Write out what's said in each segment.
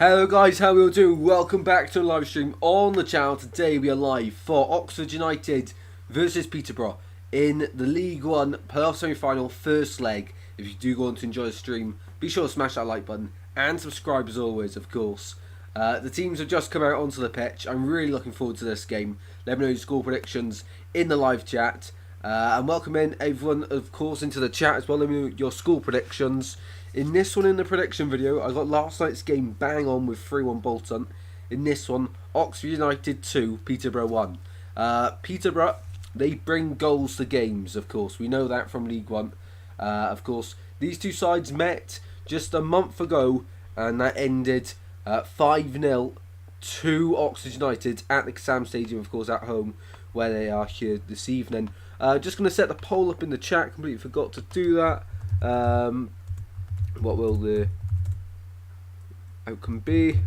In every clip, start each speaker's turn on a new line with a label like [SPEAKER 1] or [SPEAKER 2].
[SPEAKER 1] Hello guys, how are we all doing? Welcome back to a live stream on the channel. Today we are live for Oxford United versus Peterborough in the League One playoff semi-final first leg. If you do want to enjoy the stream, be sure to smash that like button and subscribe as always, of course. The teams have just come out onto the pitch. I'm really looking forward to this game. Let me know your score predictions in the live chat. And welcome in everyone, of course, into the chat as well. Let me know your score predictions. In this one, in the prediction video, I got last night's game bang on with 3-1 Bolton. In this one, Oxford United 2, Peterborough 1. Peterborough, they bring goals to games, of course. We know that from League One. Of course, these two sides met just a month ago, and that ended 5-0 to Oxford United at the Sam Stadium, of course, at home, where they are here this evening. Just going to set the poll up in the chat. Completely forgot to do that. What will the outcome be?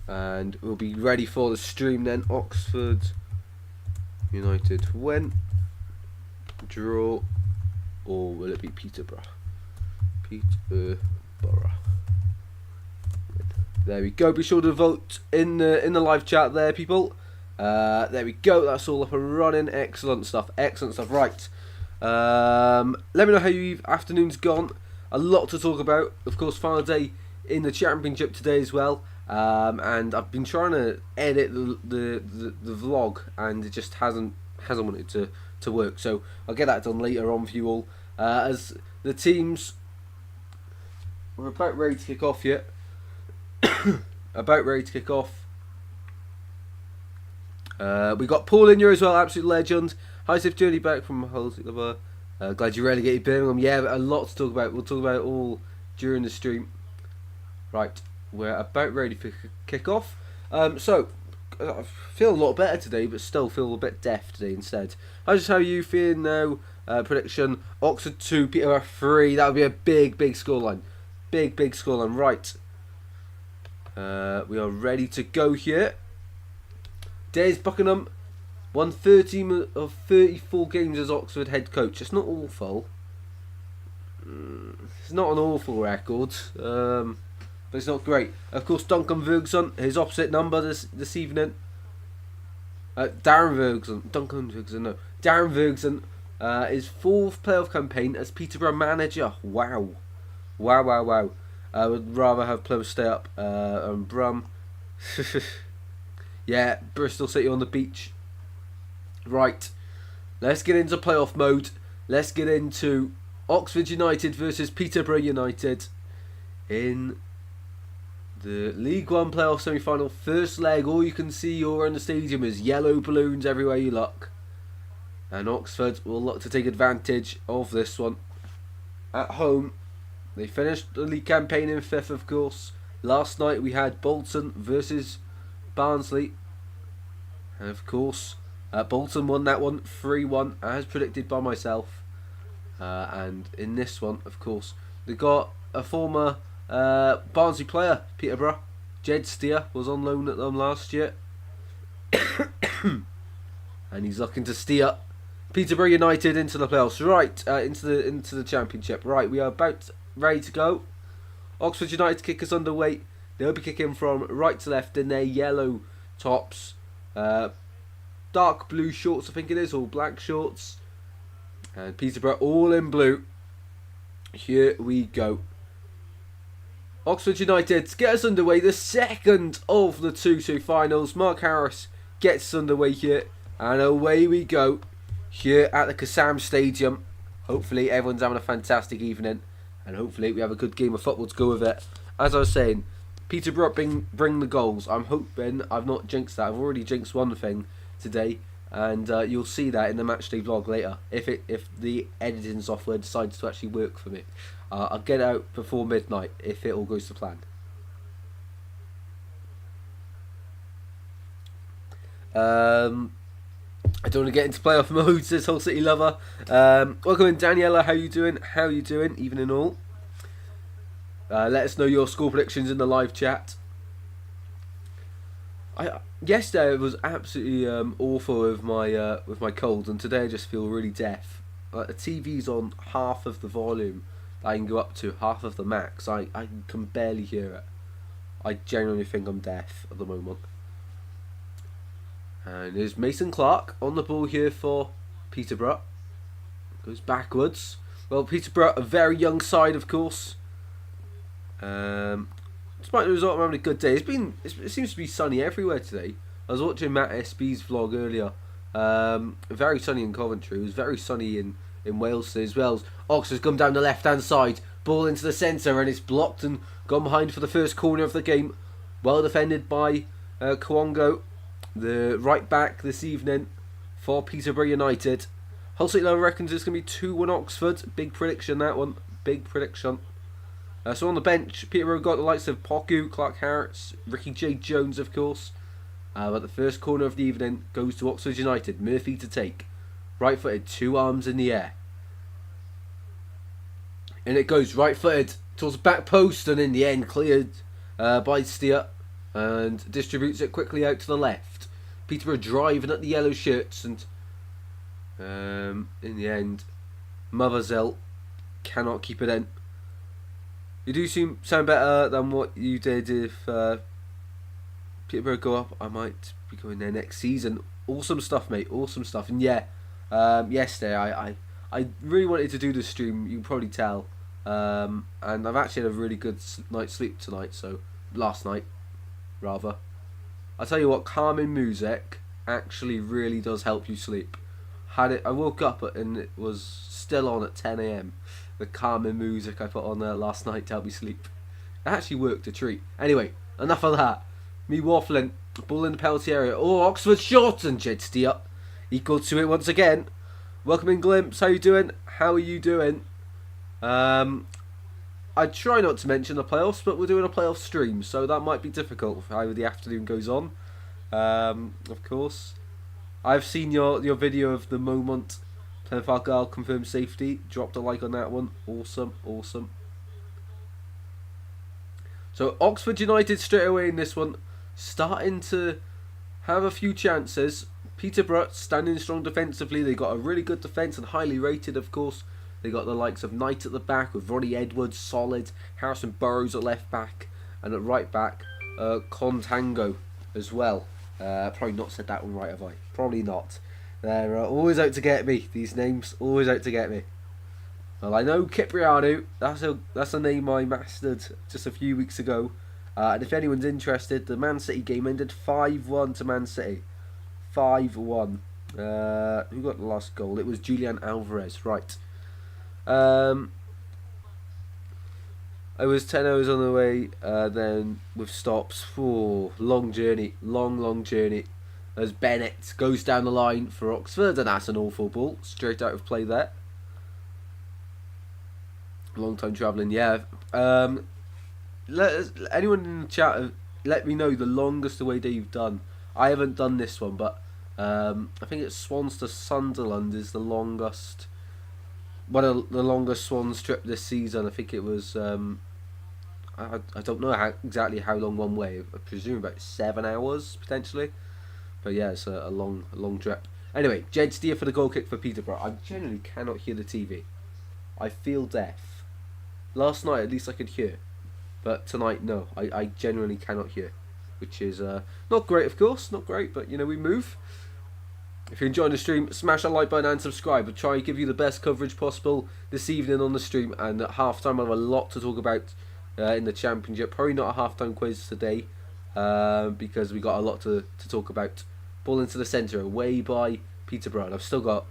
[SPEAKER 1] And we'll be ready for the stream then. Oxford United win, draw, or will it be Peterborough? Peterborough. There we go. Be sure to vote in the live chat there, people. There we go. That's all up and running. Excellent stuff. Excellent stuff. Right. Let me know how your afternoon's gone. A lot to talk about. Of course, final day in the championship today as well. And I've been trying to edit the vlog, and it just hasn't wanted to work. So I'll get that done later on for you all. As the teams, we're about ready to kick off yet. About ready to kick off. We got Paul in here as well, absolute legend. Hi, Sif Journey back from Hull. Glad you relegated Birmingham. Yeah, a lot to talk about. We'll talk about it all during the stream. Right, we're about ready for kick off. So I feel a lot better today, but still feel a bit deaf today instead. How are you feeling now? Prediction: Oxford 2, Peterborough 3. That would be a big scoreline. Big scoreline. Right. We are ready to go here. Des Buckingham won 13 of 34 games as Oxford head coach. It's not awful. It's not an awful record, but it's not great. Of course, Duncan Ferguson, his opposite number this evening. Darren Ferguson, his fourth playoff campaign as Peterborough manager. Wow. I would rather have players stay up. And Brum. Yeah, Bristol City on the beach. Right, let's get into playoff mode. Let's get into Oxford United versus Peterborough United in the League One playoff semi-final first leg. All you can see around the stadium is yellow balloons everywhere you look, and Oxford will look to take advantage of this one at home. They finished the league campaign in 5th, of course. Last night we had Bolton versus Barnsley, and of course Bolton won that one 3-1 as predicted by myself, and in this one, of course, they got a former Barnsley player. Peterborough, Jed Steer, was on loan at them last year and he's looking to steer Peterborough United into the playoffs. Right, into the championship. Right, we are about ready to go. Oxford United kick us underway. They'll be kicking from right to left in their yellow tops. Dark blue shorts, I think it is, or black shorts. And Peterborough all in blue. Here we go. Oxford United get us underway. The second of the 2-2 finals. Mark Harris gets us underway here. And away we go. Here at the Kassam Stadium. Hopefully everyone's having a fantastic evening. And hopefully we have a good game of football to go with it. As I was saying, Peterborough bring the goals. I'm hoping I've not jinxed that. I've already jinxed one thing today, and you'll see that in the matchday vlog later. If the editing software decides to actually work for me, I'll get it out before midnight if it all goes to plan. I don't want to get into playoff mode, says Hull City Lover. Welcome in, Daniela. How you doing? Evening all. Let us know your score predictions in the live chat. Yesterday it was absolutely awful with my cold, and today I just feel really deaf. Like the TV's on half of the volume I can go up to half of the max. I can barely hear it. I genuinely think I'm deaf at the moment. And there's Mason Clark on the ball here for Peterborough. Goes backwards. Well, Peterborough, a very young side, of course. Despite the result, I'm having a good day. It seems to be sunny everywhere today. I was watching Matt SB's vlog earlier. Very sunny in Coventry. It was very sunny in Wales today as well. Oxford's come down the left-hand side. Ball into the centre, and it's blocked and gone behind for the first corner of the game. Well defended by Kwongo, the right back this evening for Peterborough United. Hull City Lover reckons it's going to be 2-1 Oxford. Big prediction, that one. Big prediction. So on the bench, Peterborough got the likes of Poku, Clark Harris, Ricky J. Jones, of course. But the first corner of the evening goes to Oxford United. Murphy to take. Right-footed, 2 arms in the air. And it goes right-footed towards the back post, and in the end cleared by Steer. And distributes it quickly out to the left. Peterborough driving at the yellow shirts, and in the end, Motherzel cannot keep it in. You do sound better than what you did if Peterborough go up. I might be going there next season. Awesome stuff, mate. Awesome stuff. And yeah, yesterday I really wanted to do the stream. You can probably tell. And I've actually had a really good night's sleep tonight. So last night, rather. I'll tell you what, calming music actually really does help you sleep. I woke up and it was still on at 10 AM. The calming music I put on there last night to help me sleep. It actually worked a treat. Anyway, enough of that. Me waffling. Ball in the penalty area. Oh, Oxford short, and Jed Steer equal to it once again. Welcome in, Glimpse. How you doing? How are you doing? I try not to mention the playoffs, but we're doing a playoff stream, so that might be difficult how the afternoon goes on. Of course. I've seen your video of the moment Plymouth Argyle confirmed safety. Dropped a like on that one. Awesome, awesome. So Oxford United straight away in this one, starting to have a few chances. Peterborough standing strong defensively. They got a really good defence and highly rated, of course. They got the likes of Knight at the back with Ronnie Edwards, solid. Harrison Burrows at left back, and at right back, Contango as well. Probably not said that one right, have I? Probably not. They're always out to get me. These names always out to get me. Well, I know Cipriano. That's a name I mastered just a few weeks ago. And if anyone's interested, the Man City game ended 5-1 to Man City. 5-1. Who got the last goal? It was Julian Alvarez. Right. I was 10 hours on the way, then with stops. Oh, long journey. Long journey. As Bennett goes down the line for Oxford, and that's an awful ball. Straight out of play there. Long time travelling, yeah. Anyone in the chat, let me know the longest away day you've done. I haven't done this one, but I think it's Swans to Sunderland is the longest. One of the longest Swans trip this season. I think it was. I don't know exactly how long one way. I presume about 7 hours potentially. But yeah, it's a long trip. Anyway, Jed Steer for the goal kick for Peterborough. I generally cannot hear the TV. I feel deaf. Last night at least I could hear, but tonight no. I genuinely cannot hear, which is not great, of course, not great. But you know, we move. If you're enjoying the stream, smash that like button and subscribe. I'll try and give you the best coverage possible this evening on the stream. And at half time, I have a lot to talk about in the Championship. Probably not a half-time quiz today because we got a lot to talk about. Ball into the centre, away by Peterborough. And I've still got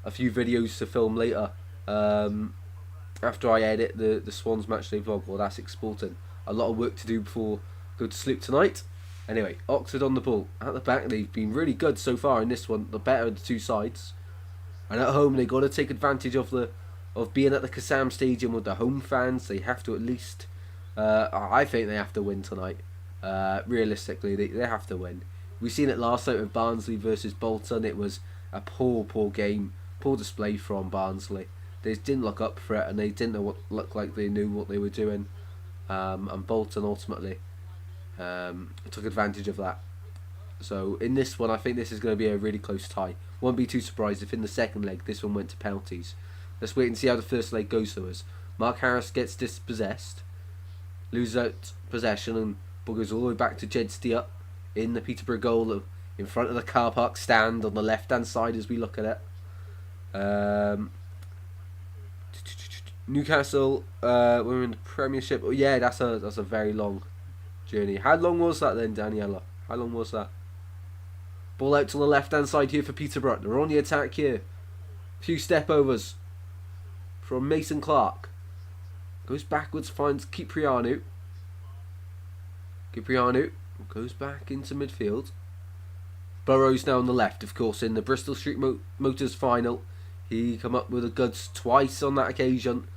[SPEAKER 1] a few videos to film later after I edit the Swans matchday vlog. Well, that's exporting. A lot of work to do before I go to sleep tonight. Anyway, Oxford on the ball. At the back, they've been really good so far in this one. The better of the two sides. And at home, they've got to take advantage of being at the Kassam Stadium with the home fans. They have to at least... I think they have to win tonight. Realistically, they have to win. We've seen it last night with Barnsley versus Bolton. It was a poor game. Poor display from Barnsley. They didn't look up for it, and they didn't look like they knew what they were doing. And Bolton ultimately took advantage of that. So in this one, I think this is going to be a really close tie. Won't be too surprised if in the second leg this one went to penalties. Let's wait and see how the first leg goes to us. Mark Harris gets dispossessed, loses out possession, and ball goes all the way back to Jed Steer in the Peterborough goal in front of the car park stand on the left hand side as we look at it. Newcastle, we're in the Premiership. Oh yeah, that's a very long journey. How long was that then, Daniela? How long was that? Ball out to the left hand side here for Peterborough. They're on the attack here. Few step overs from Mason Clark. Goes backwards, finds Kiprianou. Kiprianou goes back into midfield. Burrows now on the left, of course, in the Bristol Street Motors final. He come up with the goods twice on that occasion.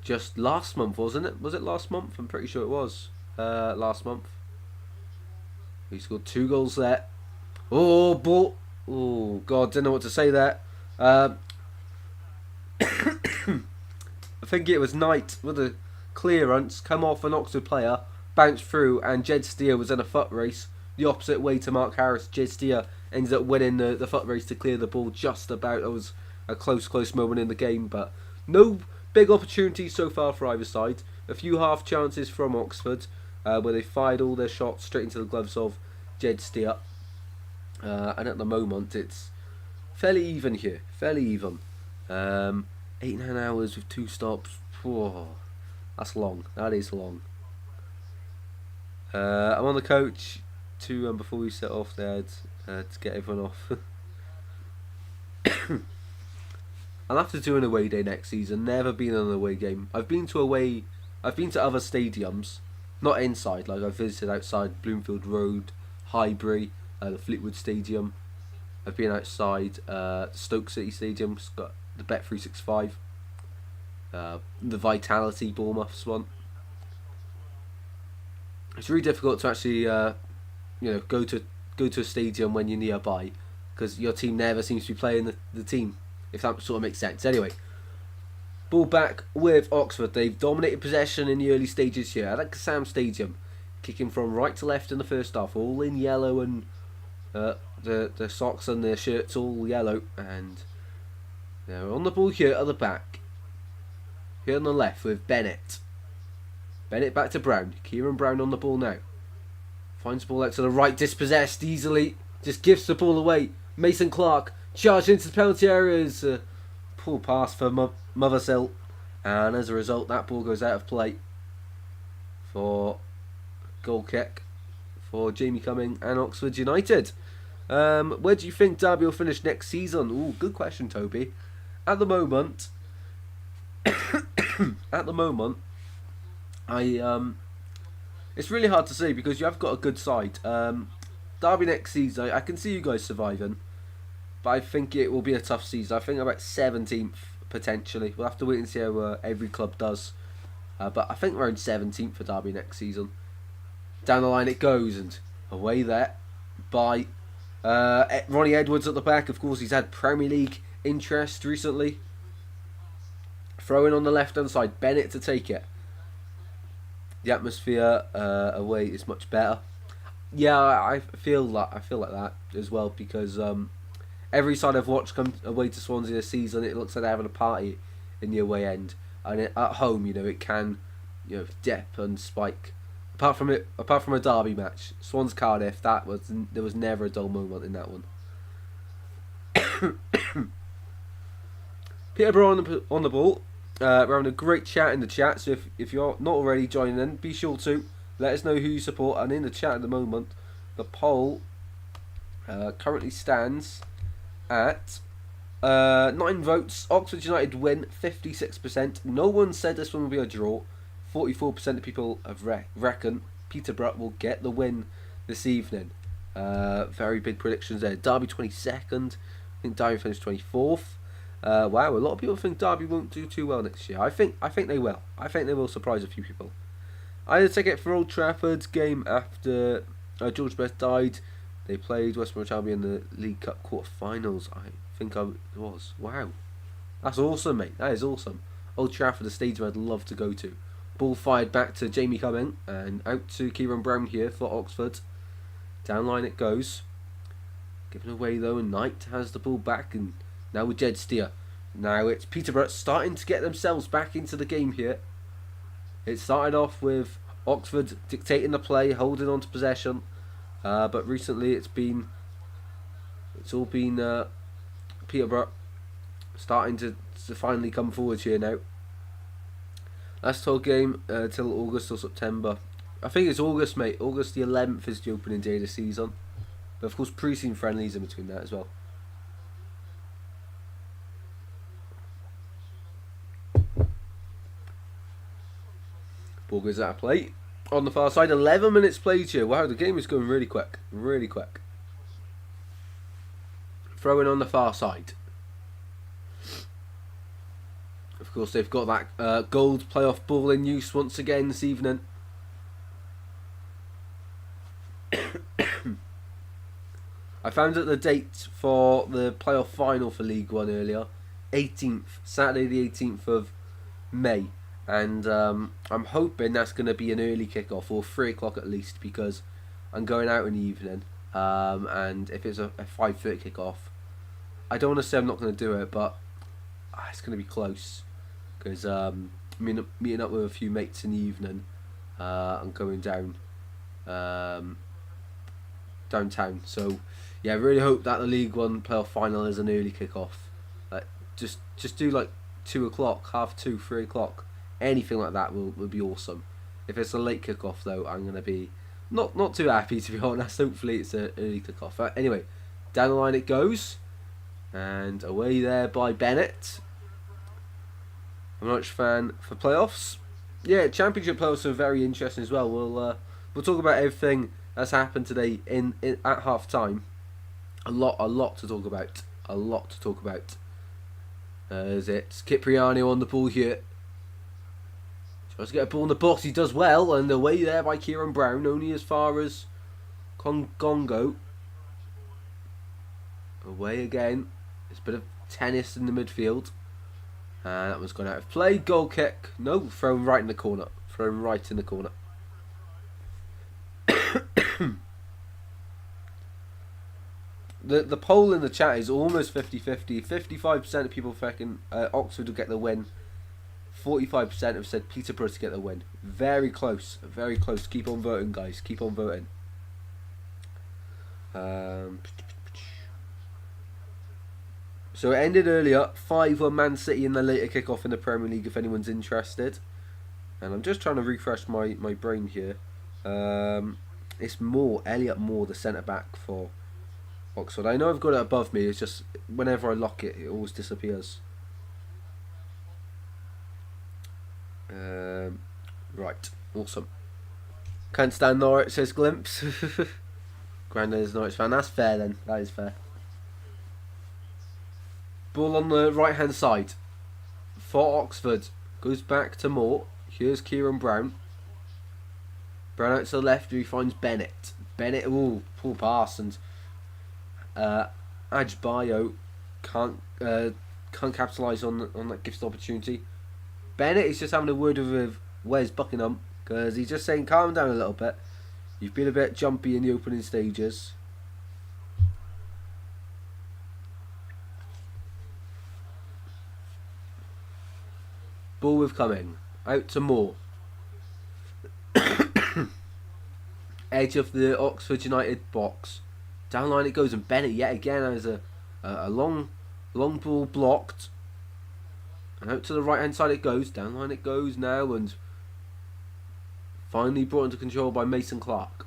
[SPEAKER 1] Just last month, wasn't it? Was it last month? I'm pretty sure it was. Last month. He scored 2 goals there. Oh, ball. Oh, God, didn't know what to say there. I think it was Knight with a clearance, come off an Oxford player, bounced through, and Jed Steer was in a foot race the opposite way to Mark Harris. Jed Steer ended up winning the foot race to clear the ball just about. It was a close moment in the game, but no big opportunities so far for either side. A few half chances from Oxford, where they fired all their shots straight into the gloves of Jed Steer. And at the moment, it's fairly even here. Fairly even. 8-9 hours with 2 stops. Whoa, that's long. That is long. I'm on the coach to before we set off there to get everyone off. I'll have to do an away day next season. Never been on an away game. I've been to other stadiums, not inside. Like I've visited outside Bloomfield Road, Highbury, the Fleetwood Stadium. I've been outside Stoke City Stadium. It's got the Bet365, the Vitality Bournemouth's one. It's really difficult to actually, go to a stadium when you're nearby, because your team never seems to be playing the team. If that sort of makes sense. Anyway, ball back with Oxford. They've dominated possession in the early stages here. I like Sam Stadium, kicking from right to left in the first half, all in yellow, and the socks and their shirts all yellow, and they're on the ball here at the back. Here on the left with Bennett. Bennett back to Brown. Kieran Brown on the ball now. Finds the ball out to the right, dispossessed easily. Just gives the ball away. Mason Clark charged into the penalty areas. Poor pass for Mothersill. And as a result, that ball goes out of play for goal kick for Jamie Cumming and Oxford United. Where do you think Derby will finish next season? Ooh, good question, Toby. At the moment, it's really hard to say because you have got a good side. Derby next season, I can see you guys surviving, but I think it will be a tough season. I think about 17th potentially. We'll have to wait and see how every club does. But I think around 17th for Derby next season. Down the line it goes, and away there by Ronnie Edwards at the back. Of course, he's had Premier League interest recently. Throwing on the left hand side, Bennett to take it. The atmosphere away is much better. Yeah, I feel like that as well, because every side I've watched come away to Swansea this season, it looks like they're having a party in the away end, and at home, it can, dip and spike. Apart from a Derby match, Swans Cardiff, there was never a dull moment in that one. Peterborough on the ball. We're having a great chat in the chat, so if you're not already joining in, be sure to let us know who you support. And in the chat at the moment, the poll currently stands at 9 votes. Oxford United win 56%. No one said this one will be a draw. 44% of people have reckon Peterborough will get the win this evening. Very big predictions there. Derby 22nd. I think Derby finished 24th. Wow, a lot of people think Derby won't do too well next year. I think they will. I think they will surprise a few people. I had a ticket for Old Trafford's game after George Best died. They played West Bromwich Albion in the League Cup quarter-finals. I think it was. Wow. That's awesome, mate. That is awesome. Old Trafford, the stadium I'd love to go to. Ball fired back to Jamie Cumming and out to Kieran Brown here for Oxford. Down line it goes. Given away though, and Knight has the ball back, and now with Jed Steer. Now it's Peterborough starting to get themselves back into the game here. It started off with Oxford dictating the play, holding on to possession, but recently it's all been Peterborough starting to finally come forward here now. Last whole game till August or September. I think it's August, mate. August the 11th is the opening day of the season. But of course, pre-season friendlies in between that as well. Ball goes out of play. On the far side, 11 minutes played here. Wow, the game is going really quick. Really quick. Throwing on the far side. Of course, they've got that gold playoff ball in use once again this evening. I found out the date for the playoff final for League One earlier. 18th, Saturday the 18th of May. And I'm hoping that's going to be an early kickoff, or 3 o'clock at least, because I'm going out in the evening. And if it's a 5:30 kickoff, I don't want to say I'm not going to do it, but it's going to be close. Because meeting up with a few mates in the evening and going down downtown. So yeah, I really hope that the League One playoff final is an early kickoff. Just do like 2 o'clock, 2:30, 3 o'clock. Anything like that will be awesome. If it's a late kickoff though, I'm gonna be not too happy, to be honest. Hopefully it's an early kickoff. Anyway, down the line it goes, and away there by Bennett. I'm not much fan for playoffs. Yeah, Championship playoffs are very interesting as well. We'll talk about everything that's happened today at half time. A lot to talk about. A lot to talk about. Is it Cipriano on the ball here? Tries to get a ball in the box. He does well, and away there by Kieran Brown, only as far as Congo. Away again. There's a bit of tennis in the midfield. That one's gone out of play. Goal kick. No, thrown right in the corner. Thrown right in the corner. The poll in the chat is almost 50-50. 55% of people reckon Oxford will get the win. 45% have said Peterborough to get the win. Very close. Very close. Keep on voting, guys. Keep on voting. So it ended earlier. 5-1 Man City in the later kickoff in the Premier League, if anyone's interested. And I'm just trying to refresh my brain here. It's Elliot Moore, the centre-back for Oxford. I know I've got it above me. It's just whenever I lock it, it always disappears. Right. Awesome. Can't stand Norwich, says Glimpse. Grandad is a Norwich fan. That's fair then. That is fair. Ball on the right hand side for Oxford. Goes back to Moore. Here's Kieran Brown. Brown out to the left. He finds Bennett. Bennett, ooh, poor pass, and Ajbayo can't capitalise on that gifted opportunity. Bennett is just having a word with Wes Buckingham, because he's just saying, calm down a little bit. You've been a bit jumpy in the opening stages. Ball with Cumming. Out to Moore. Edge of the Oxford United box. Down line it goes, and Bennett yet again has a long ball blocked. And out to the right hand side it goes. Down line it goes now, and finally brought into control by Mason Clark.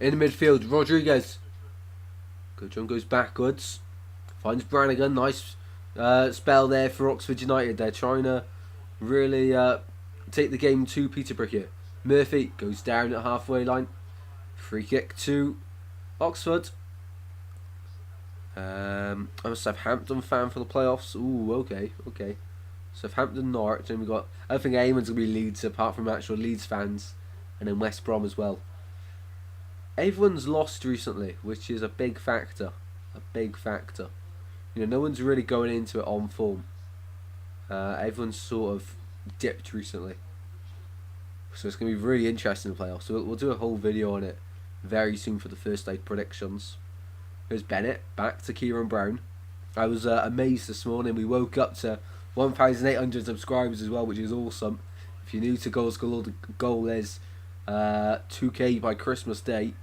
[SPEAKER 1] In the midfield, Rodriguez. Good John goes backwards. Finds Brannigan. Nice spell there for Oxford United. They're trying to really take the game to Peterborough here. Murphy goes down at halfway line. Free kick to Oxford. I'm a Southampton fan for the playoffs. Ooh, okay. Southampton, Norwich, and we got. I think Eamon's gonna be Leeds, apart from actual Leeds fans, and then West Brom as well. Everyone's lost recently, which is a big factor. You know, no one's really going into it on form. Everyone's sort of dipped recently, so it's gonna be really interesting to play off. So we'll do a whole video on it very soon for the first day predictions. Here's Bennett, back to Kieran Brown. I was amazed this morning. We woke up to 1,800 subscribers as well, which is awesome. If you're new to Goals Galore, the goal is 2K by Christmas Day.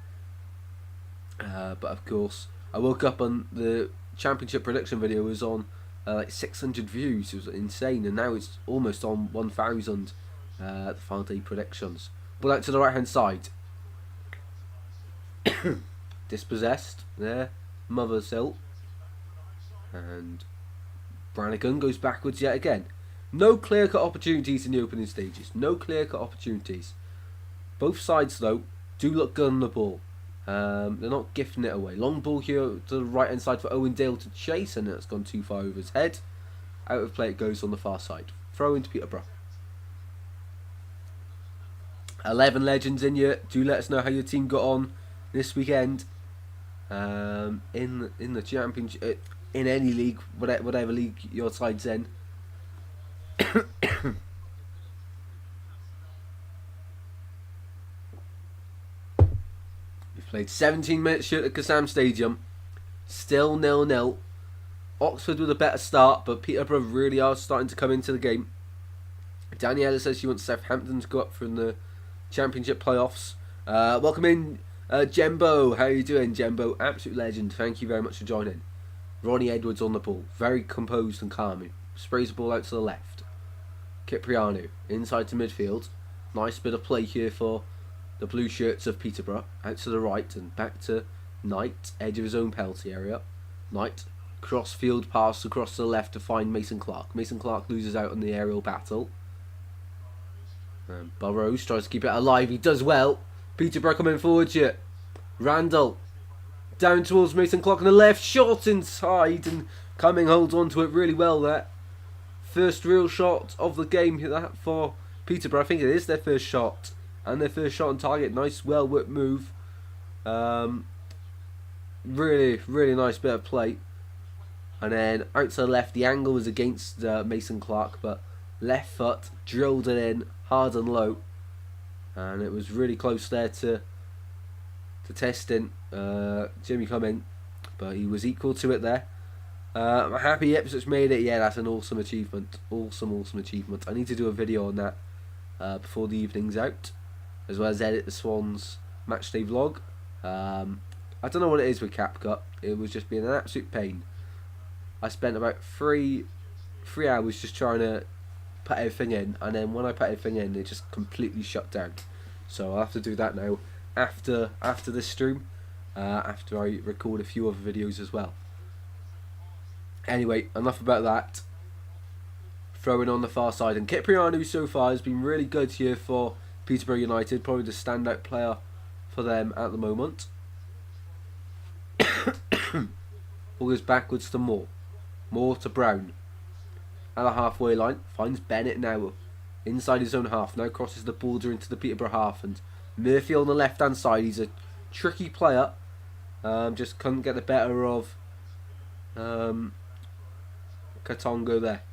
[SPEAKER 1] But of course, I woke up on the championship prediction video was on like 600 views. It was insane, and now it's almost on 1,000. The final day predictions. But out to the right hand side. Dispossessed there, Mother's Hill, and Brannigan goes backwards yet again. No clear-cut opportunities in the opening stages. No clear-cut opportunities. Both sides though do look good on the ball. They're not gifting it away. Long ball here to the right hand side for Owen Dale to chase, and it's gone too far over his head. Out of play it goes on the far side. Throw into Peterborough. 11 legends in you. Do let us know how your team got on this weekend. In the championship, in any league, whatever league your side's in. We've played 17 minutes here at Kassam Stadium. Still 0-0. Oxford with a better start, but Peterborough really are starting to come into the game. Daniela says she wants Southampton to go up from the championship playoffs. Welcome in, Jembo. How are you doing, Jembo? Absolute legend. Thank you very much for joining. Ronnie Edwards on the ball. Very composed and calm. He sprays the ball out to the left. Cipriano inside to midfield. Nice bit of play here for the blue shirts of Peterborough. Out to the right and back to Knight. Edge of his own penalty area. Knight. Cross field pass across to the left to find Mason Clark. Mason Clark loses out on the aerial battle. And Burrows tries to keep it alive. He does well. Peterborough coming forward here. Randall down towards Mason Clark on the left. Shot inside, and Cumming holds on to it really well there. First real shot of the game that for Peterborough. I think it is their first shot. And their first shot on target. Nice, well worked move. Really, really nice bit of play. And then out to the left. The angle was against Mason Clark, but left foot drilled it in hard and low. And it was really close there to testing Jimmy Cumming, but he was equal to it there. I'm happy Ipswich made it. Yeah, that's an awesome achievement. Awesome achievement. I need to do a video on that before the evening's out, as well as edit the Swans matchday vlog. I don't know what it is with CapCut. It was just being an absolute pain. I spent about three hours just trying to put everything in, and then when I put everything in, it just completely shut down. So I'll have to do that now after this stream, after I record a few other videos as well. Anyway, enough about that. Throwing on the far side, and Cipriano so far has been really good here for Peterborough United, probably the standout player for them at the moment. Ball goes backwards to Moore to Brown. At the halfway line, finds Bennett now inside his own half. Now crosses the border into the Peterborough half, and Murphy on the left hand side. He's a tricky player. Just couldn't get the better of Katongo there.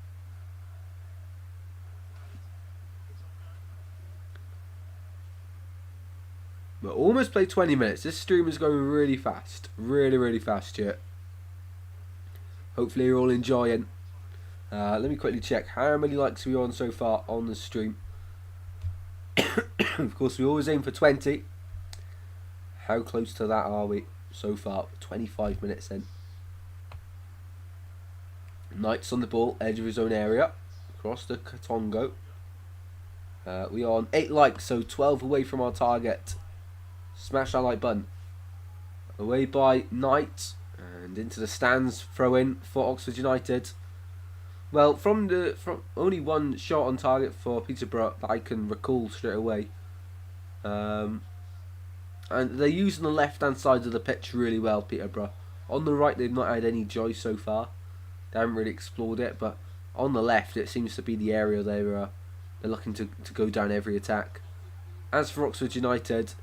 [SPEAKER 1] But almost played 20 minutes. This stream is going really fast. Really fast here. Hopefully you're all enjoying. Let me quickly check how many likes we're on so far on the stream. Of course, we always aim for 20. How close to that are we so far? 25 minutes in. Knight's on the ball, edge of his own area. Across to Katongo. We are on 8 likes, so 12 away from our target. Smash that like button. Away by Knight. And into the stands, throw in for Oxford United. Well, from only one shot on target for Peterborough that I can recall straight away. And they're using the left-hand side of the pitch really well, Peterborough. On the right, they've not had any joy so far. They haven't really explored it, but on the left, it seems to be the area they're looking to go down every attack. As for Oxford United,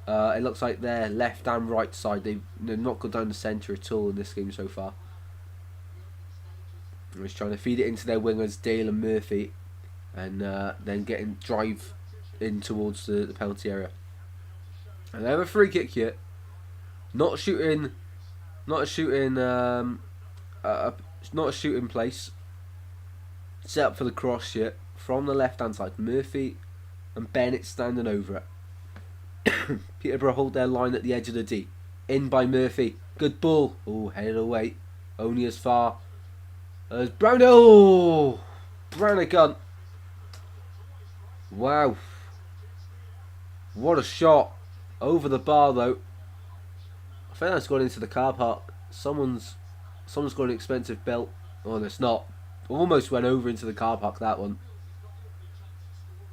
[SPEAKER 1] it looks like their left and right side, they've not gone down the centre at all in this game so far. They're just trying to feed it into their wingers, Dale and Murphy, and then drive in towards the penalty area. And they have a free kick here. Not shooting Not a shooting, not a shooting place. Set up for the cross yet from the left hand side. Murphy and Bennett standing over it. Peterborough hold their line at the edge of the D. In by Murphy. Good ball. Oh, headed away. Only as far as Brownell. Oh, Brannigan. Wow. What a shot. Over the bar though. I think that's gone into the car park. Someone's got an expensive belt. Oh, no, it's not. Almost went over into the car park, that one.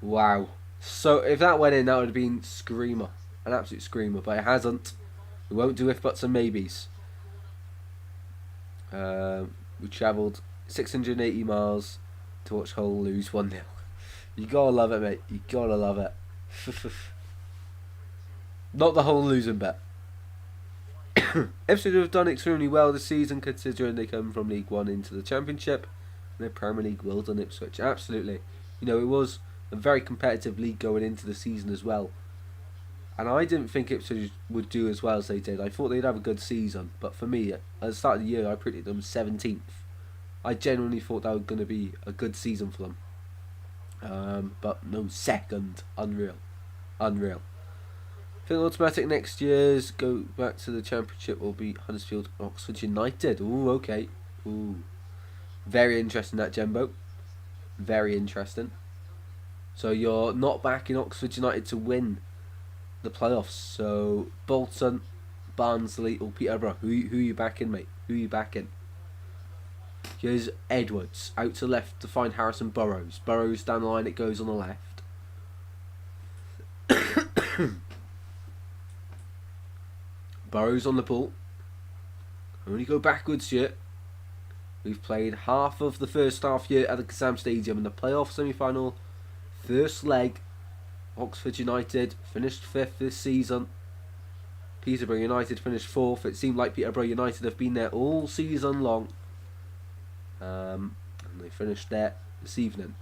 [SPEAKER 1] Wow. So if that went in, that would have been screamer. An absolute screamer. But it hasn't. We won't do if buts and maybes. We travelled 680 miles to watch Hull lose 1-0. You gotta love it, mate. You gotta love it. Not the whole losing bet. Ipswich have done extremely well this season, considering they come from League One into the Championship. And the Premier League well done, Ipswich. Absolutely. You know, it was a very competitive league going into the season as well. And I didn't think Ipswich would do as well as they did. I thought they'd have a good season. But for me, at the start of the year, I predicted them 17th. I genuinely thought that was going to be a good season for them. But no, second. Unreal. Unreal. I think automatic next year's go back to the Championship will be Huddersfield Oxford United. Ooh, okay. Ooh. Very interesting, that, Jembo. Very interesting. So you're not backing Oxford United to win the playoffs. So Bolton, Barnsley or Peterborough. Who you backing, mate? Who you backing? Here's Edwards out to left to find Harrison Burrows. Burrows down the line, it goes on the left. Burrows on the ball. Only go backwards here. We've played half of the first half here at the Kazam Stadium in the playoff semi-final. First leg. Oxford United finished 5th this season. Peterborough United finished 4th. It seemed like Peterborough United have been there all season long. And they finished there this evening.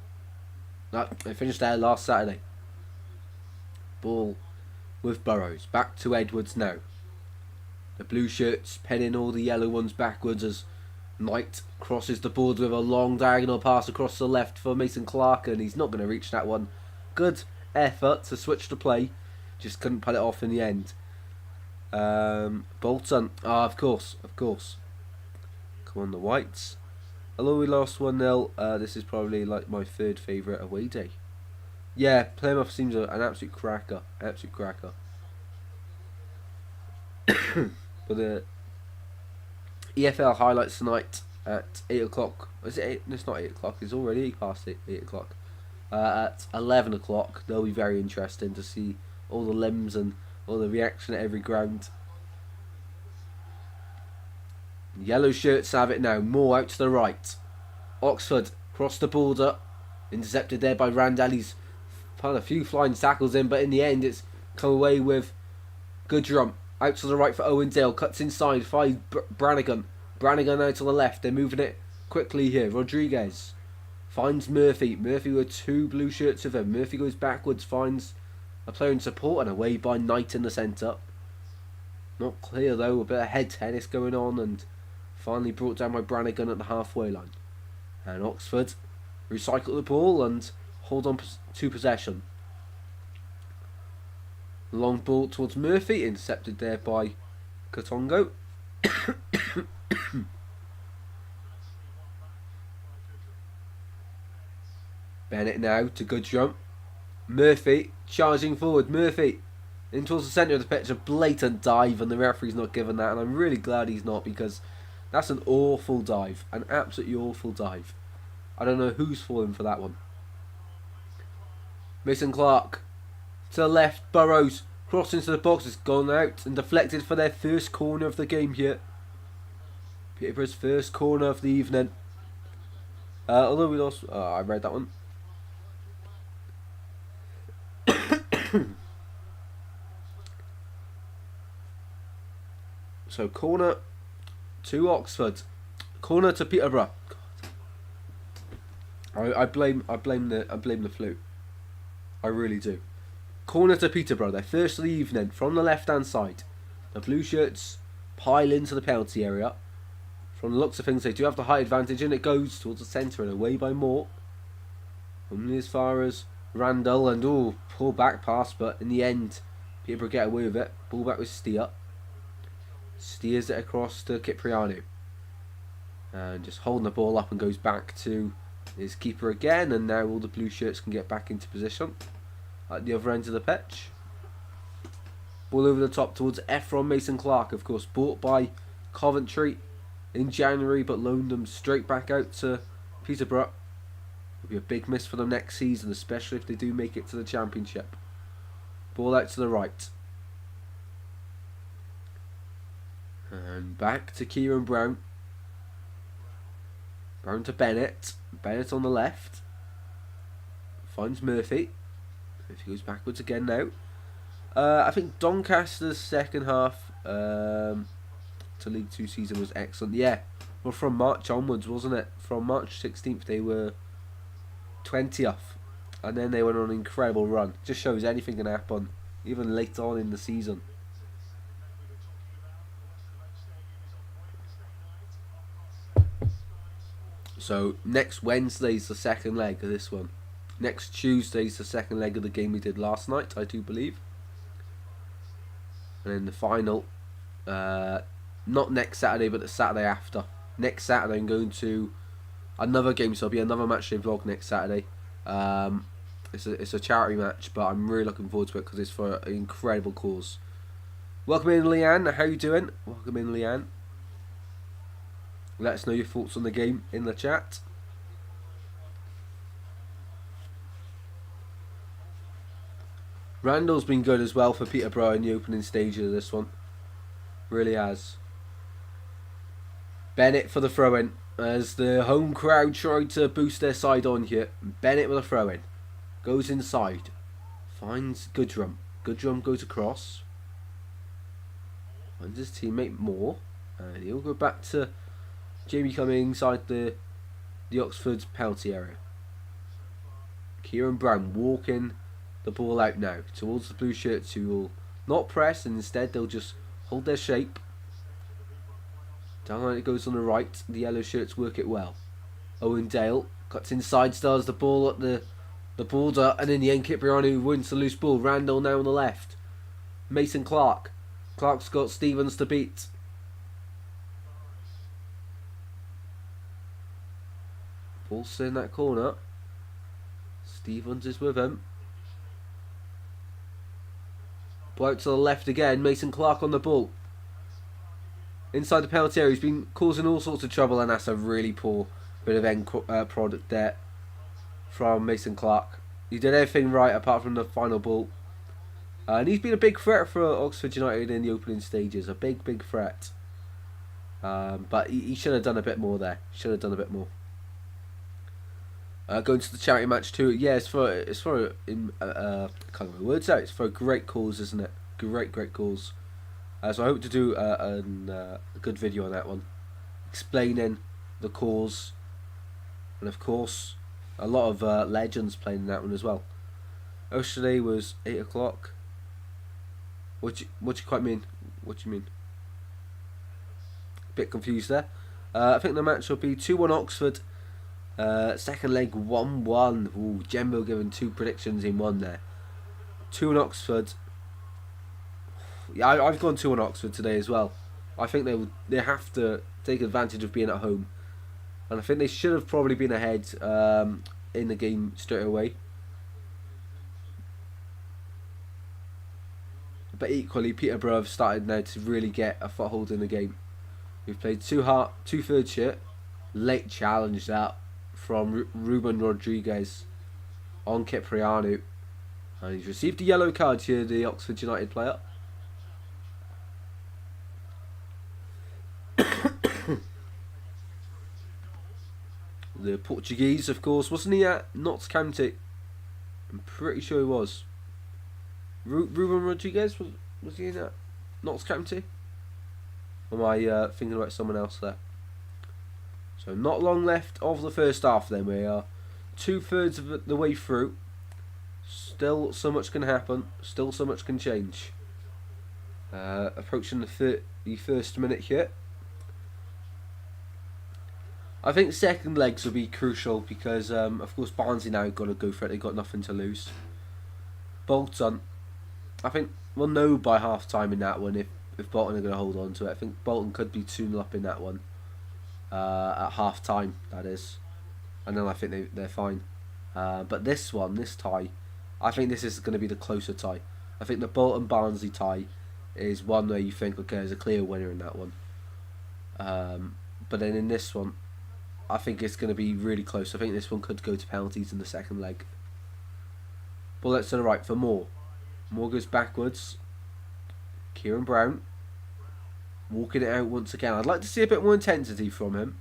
[SPEAKER 1] No, they finished there last Saturday. Ball with Burrows. Back to Edwards now. The blue shirts penning all the yellow ones backwards as Knight crosses the board with a long diagonal pass across the left for Mason Clark, and he's not going to reach that one. Good effort to switch the play, just couldn't pull it off in the end. Bolton, of course. Come on, the Whites. Although we lost 1-0, this is probably like my third favourite away day. Yeah, Plymouth seems an absolute cracker. But the EFL highlights tonight at 8 o'clock. Is it 8? No, it's not 8 o'clock. It's already past 8 o'clock. At 11 o'clock, they'll be very interesting to see all the limbs and all the reaction at every ground. Yellow shirts have it now. More out to the right. Oxford cross the border. Intercepted there by Randall. He's found a few flying tackles in, but in the end it's come away with Goodrum. Out to the right for Owendale. Cuts inside. Finds Brannigan. Brannigan out to the left. They're moving it quickly here. Rodriguez finds Murphy. Murphy with 2 blue shirts with him. Murphy goes backwards. Finds a player in support and away by Knight in the centre. Not clear though. A bit of head tennis going on and finally brought down by Brannigan at the halfway line. And Oxford recycle the ball and hold on to possession. Long ball towards Murphy, intercepted there by Katongo. Bennett now to Goodrum. Murphy charging forward. Murphy in towards the centre of the pitch. A blatant dive, and the referee's not given that. And I'm really glad he's not, because that's an awful dive. An absolutely awful dive. I don't know who's falling for that one. Mason Clark to the left. Burrows crossed into the box. It's gone out and deflected for their first corner of the game here. Peterborough's first corner of the evening. Although we lost... I read that one. So corner to Oxford. Corner to Peterborough. I blame the flu. I really do. Corner to Peterborough. Their first of the evening from the left hand side. The blue shirts pile into the penalty area. From the looks of things, they do have the height advantage, and it goes towards the centre and away by more. Only as far as Randall, and pull back pass, but in the end, Peterborough get away with it. Ball back with Steer. Steers it across to Cipriano. And just holding the ball up and goes back to his keeper again, and now all the blue shirts can get back into position at the other end of the pitch. Ball over the top towards Ephron Mason-Clark, of course, bought by Coventry in January, but loaned them straight back out to Peterborough. It'll be a big miss for them next season, especially if they do make it to the Championship. Ball out to the right. And back to Kieran Brown. Brown to Bennett. Bennett on the left. Finds Murphy. Murphy goes backwards again now. I think Doncaster's second half to League 2 season was excellent. Yeah, well, from March onwards, wasn't it? From March 16th they were 20th, and then they went on an incredible run. Just shows anything can happen, even late on in the season. So next Wednesday's the second leg of this one. Next Tuesday's the second leg of the game we did last night, I do believe. And then the final, not next Saturday, but the Saturday after. Next Saturday I'm going to another game, so it'll be another matchday vlog next Saturday. It's a charity match, but I'm really looking forward to it because it's for an incredible cause. Welcome in, Leanne. How you doing? Welcome in, Leanne. Let us know your thoughts on the game in the chat. Randall's been good as well for Peterborough in the opening stages of this one. Really has. Bennett for the throw-in as the home crowd tried to boost their side on here. Bennett with a throw-in. Goes inside. Finds Goodrum. Goodrum goes across. Finds his teammate Moore. And he'll go back to Jamie coming inside the Oxford penalty area. Kieran Brown walking the ball out now towards the blue shirts, who will not press, and instead they'll just hold their shape. Down line it goes on the right. The yellow shirts work it well. Owen Dale cuts inside, stars the ball at the border, and in the end Cipriano wins the loose ball. Randall now on the left. Mason Clark. Clark's got Stevens to beat. Ball's in that corner. Stevens is with him. Ball out to the left again. Mason Clark on the ball. Inside the penalty area. He's been causing all sorts of trouble, and that's a really poor bit of end product there from Mason Clark. He did everything right apart from the final ball. And he's been a big threat for Oxford United in the opening stages. A big, big threat. But he should have done a bit more there. Should have done a bit more. Going to the charity match too. Yeah, it's for I can't get my words out. It's for a great cause, isn't it? Great cause. So I hope to do a good video on that one, explaining the cause, and of course a lot of legends playing in that one as well. Yesterday was 8 o'clock. What do you quite mean? What do you mean? Bit confused there. I think the match will be 2-1 Oxford. Second leg 1-1. Ooh, Jembo giving two predictions in one there. 2-1 Oxford. Yeah, I've gone 2-1 Oxford today as well. I think they have to take advantage of being at home, and I think they should have probably been ahead in the game straight away. But equally, Peterborough have started now to really get a foothold in the game. We've played two-third shirt. Late challenge that from Ruben Rodriguez on Cipriano. And he's received a yellow card here, the Oxford United player. The Portuguese, of course, wasn't he at Notts County? I'm pretty sure he was. Ruben Rodriguez, was he in at Notts County? Or am I thinking about someone else there? So not long left of the first half then. We are 2/3 of the way through. Still so much can happen. Still so much can change. Approaching the 31st minute here. I think second legs will be crucial because, of course, Barnsley now got to go for it. They've got nothing to lose. Bolton, I think we'll know by half time in that one if Bolton are going to hold on to it. I think Bolton could be 2-0 up in that one at half time, that is. And then I think they're fine. But this tie, I think this is going to be the closer tie. I think the Bolton-Barnsley tie is one where you think, okay, there's a clear winner in that one. But then in this one, I think it's going to be really close. I think this one could go to penalties in the second leg. Bullets to the right for Moore. Moore goes backwards. Kieran Brown walking it out once again. I'd like to see a bit more intensity from him.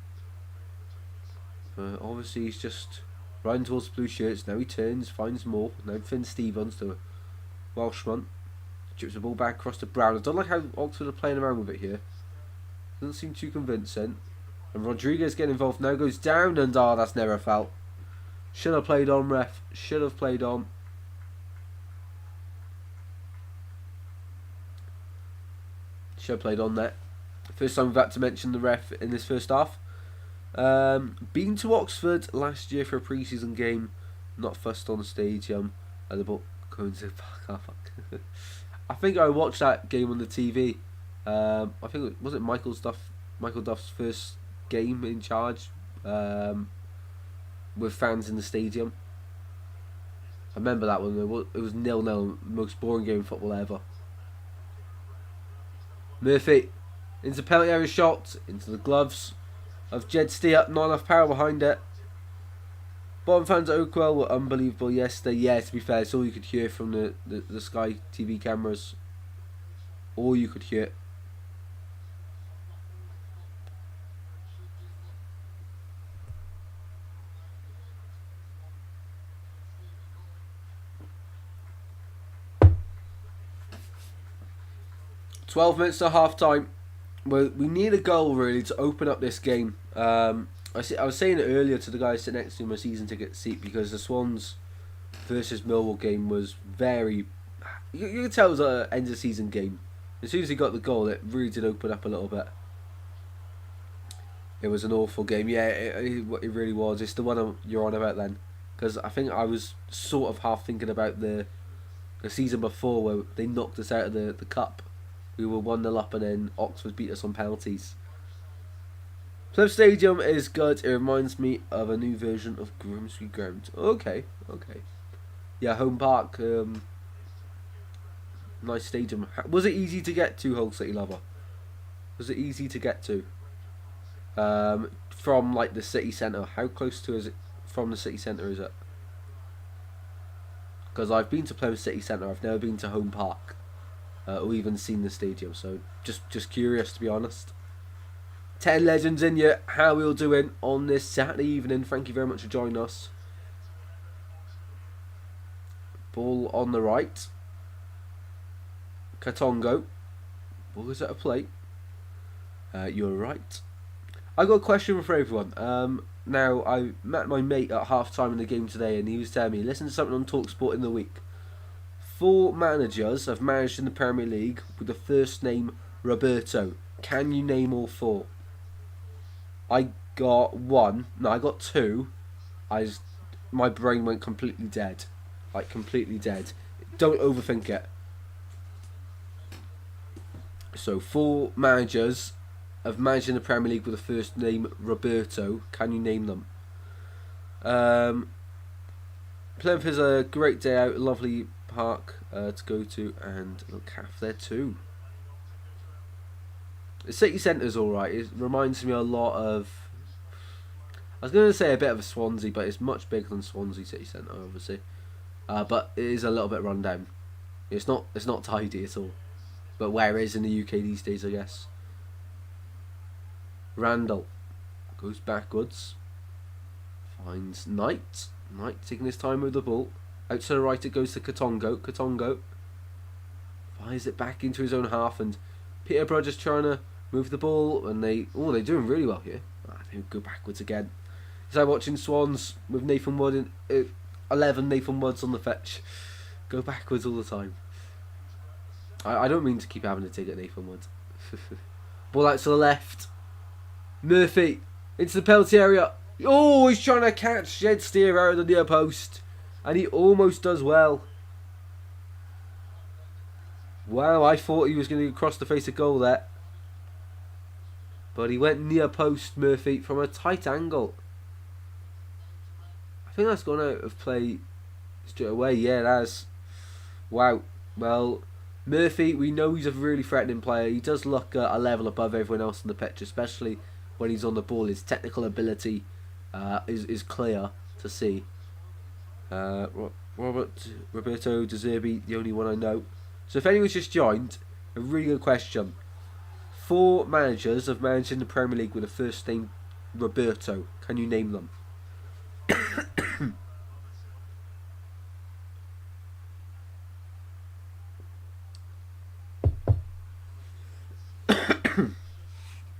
[SPEAKER 1] But obviously he's just running towards the blue shirts. Now he turns, finds Moore. Now Finn Stevens, the Welshman. Chips the ball back across to Brown. I don't like how Oxford are playing around with it here. Doesn't seem too convincing. And Rodriguez getting involved now, goes down, and that's never a foul. Should have played on, ref. Should have played on. Should have played on that. First time we've had to mention the ref in this first half. Been to Oxford last year for a pre-season game. Not fussed on the stadium. And the ball going to I think I watched that game on the TV. I think was it Michael Duff's first game in charge with fans in the stadium. I remember that one. It was 0-0, most boring game in football ever. Murphy into penalty area shot into the gloves of Jed Steer. Not enough power behind it. Bottom fans at Oakwell were unbelievable yesterday. Yeah, to be fair, it's all you could hear from the Sky TV cameras. All you could hear. "12 minutes to half time. Well, we need a goal really to open up this game. I was saying it earlier to the guys sitting next to my season ticket seat because the Swans versus Millwall game was very. You could tell it was an end of season game. As soon as he got the goal, it really did open up a little bit. It was an awful game. Yeah, it really was. It's the one you're on about then, because I think I was sort of half thinking about the season before where they knocked us out of the cup. We were 1-0 up and then Oxford beat us on penalties. Plymouth Stadium is good. It reminds me of a new version of Grimsby Ground. Okay. Yeah, home park. Nice stadium. Was it easy to get to, Hull City Lover? Was it easy to get to? From like the city centre. How close to is it from the city centre is it? Because I've been to Plymouth City Centre. I've never been to home park. Or even seen the stadium, so just curious to be honest. 10 legends in you. How are we all doing on this Saturday evening? Thank you very much for joining us. Ball on the right. Katongo. Ball is at a plate. You're right. I got a question for everyone. Now I met my mate at half time in the game today, and he was telling me listen to something on TalkSport in the week. 4 managers have managed in the Premier League with the first name Roberto. Can you name all 4? I got 1. No, I got 2. My brain went completely dead. Like, completely dead. Don't overthink it. So, 4 managers have managed in the Premier League with the first name Roberto. Can you name them? Plymouth is a great day out. Lovely park to go to, and look, half there too. The city centre's alright. It reminds me a lot of, I was going to say a bit of a Swansea, but it's much bigger than Swansea city centre obviously, but it is a little bit run down. It's not tidy at all, but where it is in the UK these days, I guess. Randall goes backwards, finds Knight taking his time with the ball. Out to the right it goes to Katongo fires it back into his own half, and Peterborough just trying to move the ball, and they're doing really well here. They go backwards again. It's like watching Swans with Nathan Wood in 11 Nathan Woods on the fetch. Go backwards all the time. I don't mean to keep having to take it, Nathan Wood. Ball out to the left. Murphy into the penalty area. Oh, he's trying to catch Jed Steer out of the near post. And he almost does well. Wow, I thought he was going to cross the face of goal there. But he went near post, Murphy, from a tight angle. I think that's gone out of play straight away. Yeah, it has. Wow. Well, Murphy, we know he's a really threatening player. He does look a level above everyone else on the pitch, especially when he's on the ball. His technical ability is clear to see. Roberto De Zerbi, the only one I know. So if anyone's just joined, a really good question. 4 managers have managed in the Premier League with the first name Roberto. Can you name them?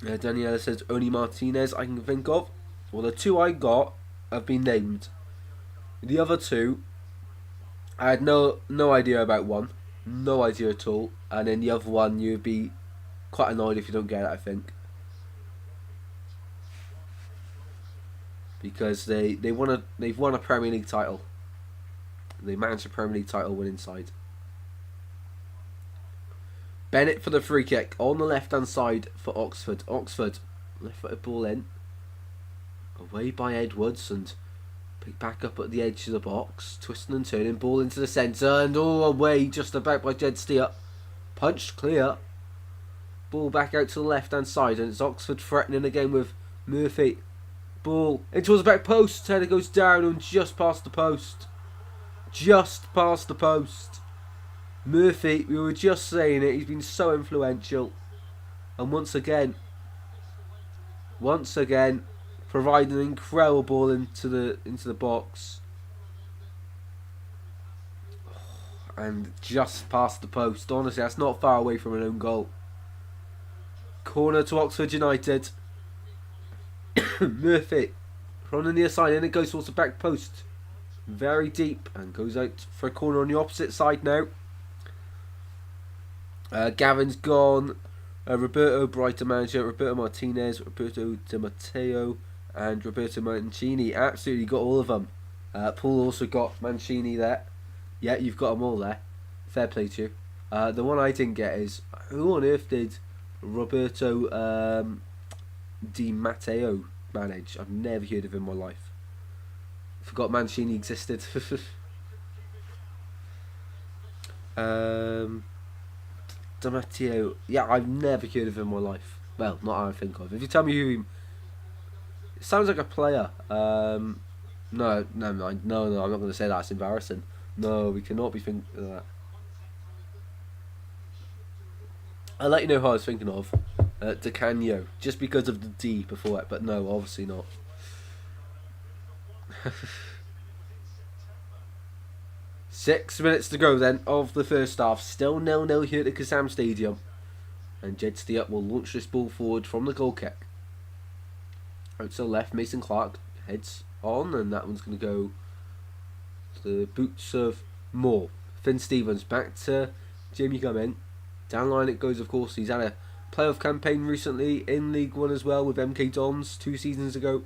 [SPEAKER 1] Daniela says only Martinez I can think of. Well, the 2 I got have been named. The other 2, I had no idea about one. No idea at all. And then the other one, you'd be quite annoyed if you don't get it, I think. Because they've won a Premier League title. They managed a Premier League title winning side. Bennett for the free kick on the left hand side for Oxford. Oxford, left footed ball in. Away by Edwards and picked back up at the edge of the box. Twisting and turning, ball into the centre and all away just about by Jed Steer. Punched clear. Ball back out to the left hand side and it's Oxford threatening again with Murphy. Ball in towards the back post. Header goes down and just past the post. Just past the post. Murphy, we were just saying it, he's been so influential. And once again, providing an incredible ball into the box. And just past the post. Honestly, that's not far away from an own goal. Corner to Oxford United. Murphy from the near side, and it goes towards the back post. Very deep and goes out for a corner on the opposite side now. Gavin's gone. Roberto, Brighton manager, Roberto Martinez, Roberto Di Matteo, and Roberto Mancini. Absolutely got all of them. Paul also got Mancini there. Yeah, you've got them all there. Fair play to you. The one I didn't get is, who on earth did Roberto Di Matteo manage? I've never heard of him in my life. Forgot Mancini existed. Di Matteo. Yeah, I've never heard of him in my life. Well, not I think of. If you tell me who he... It sounds like a player. No, I'm not going to say that. It's embarrassing. No, we cannot be thinking of that. I'll let you know who I was thinking of. Di Canio. Just because of the D before it. But no, obviously not. Six minutes to go then of the first half. Still 0-0 here at the Kazam Stadium. And Jed Steer will launch this ball forward from the goal kick. Out to the left, Mason Clark heads on, and that one's going to go to the boots of Moore. Finn Stevens back to Jamie Gummin. Down line it goes, of course. He's had a playoff campaign recently in League One as well with MK Dons 2 seasons ago.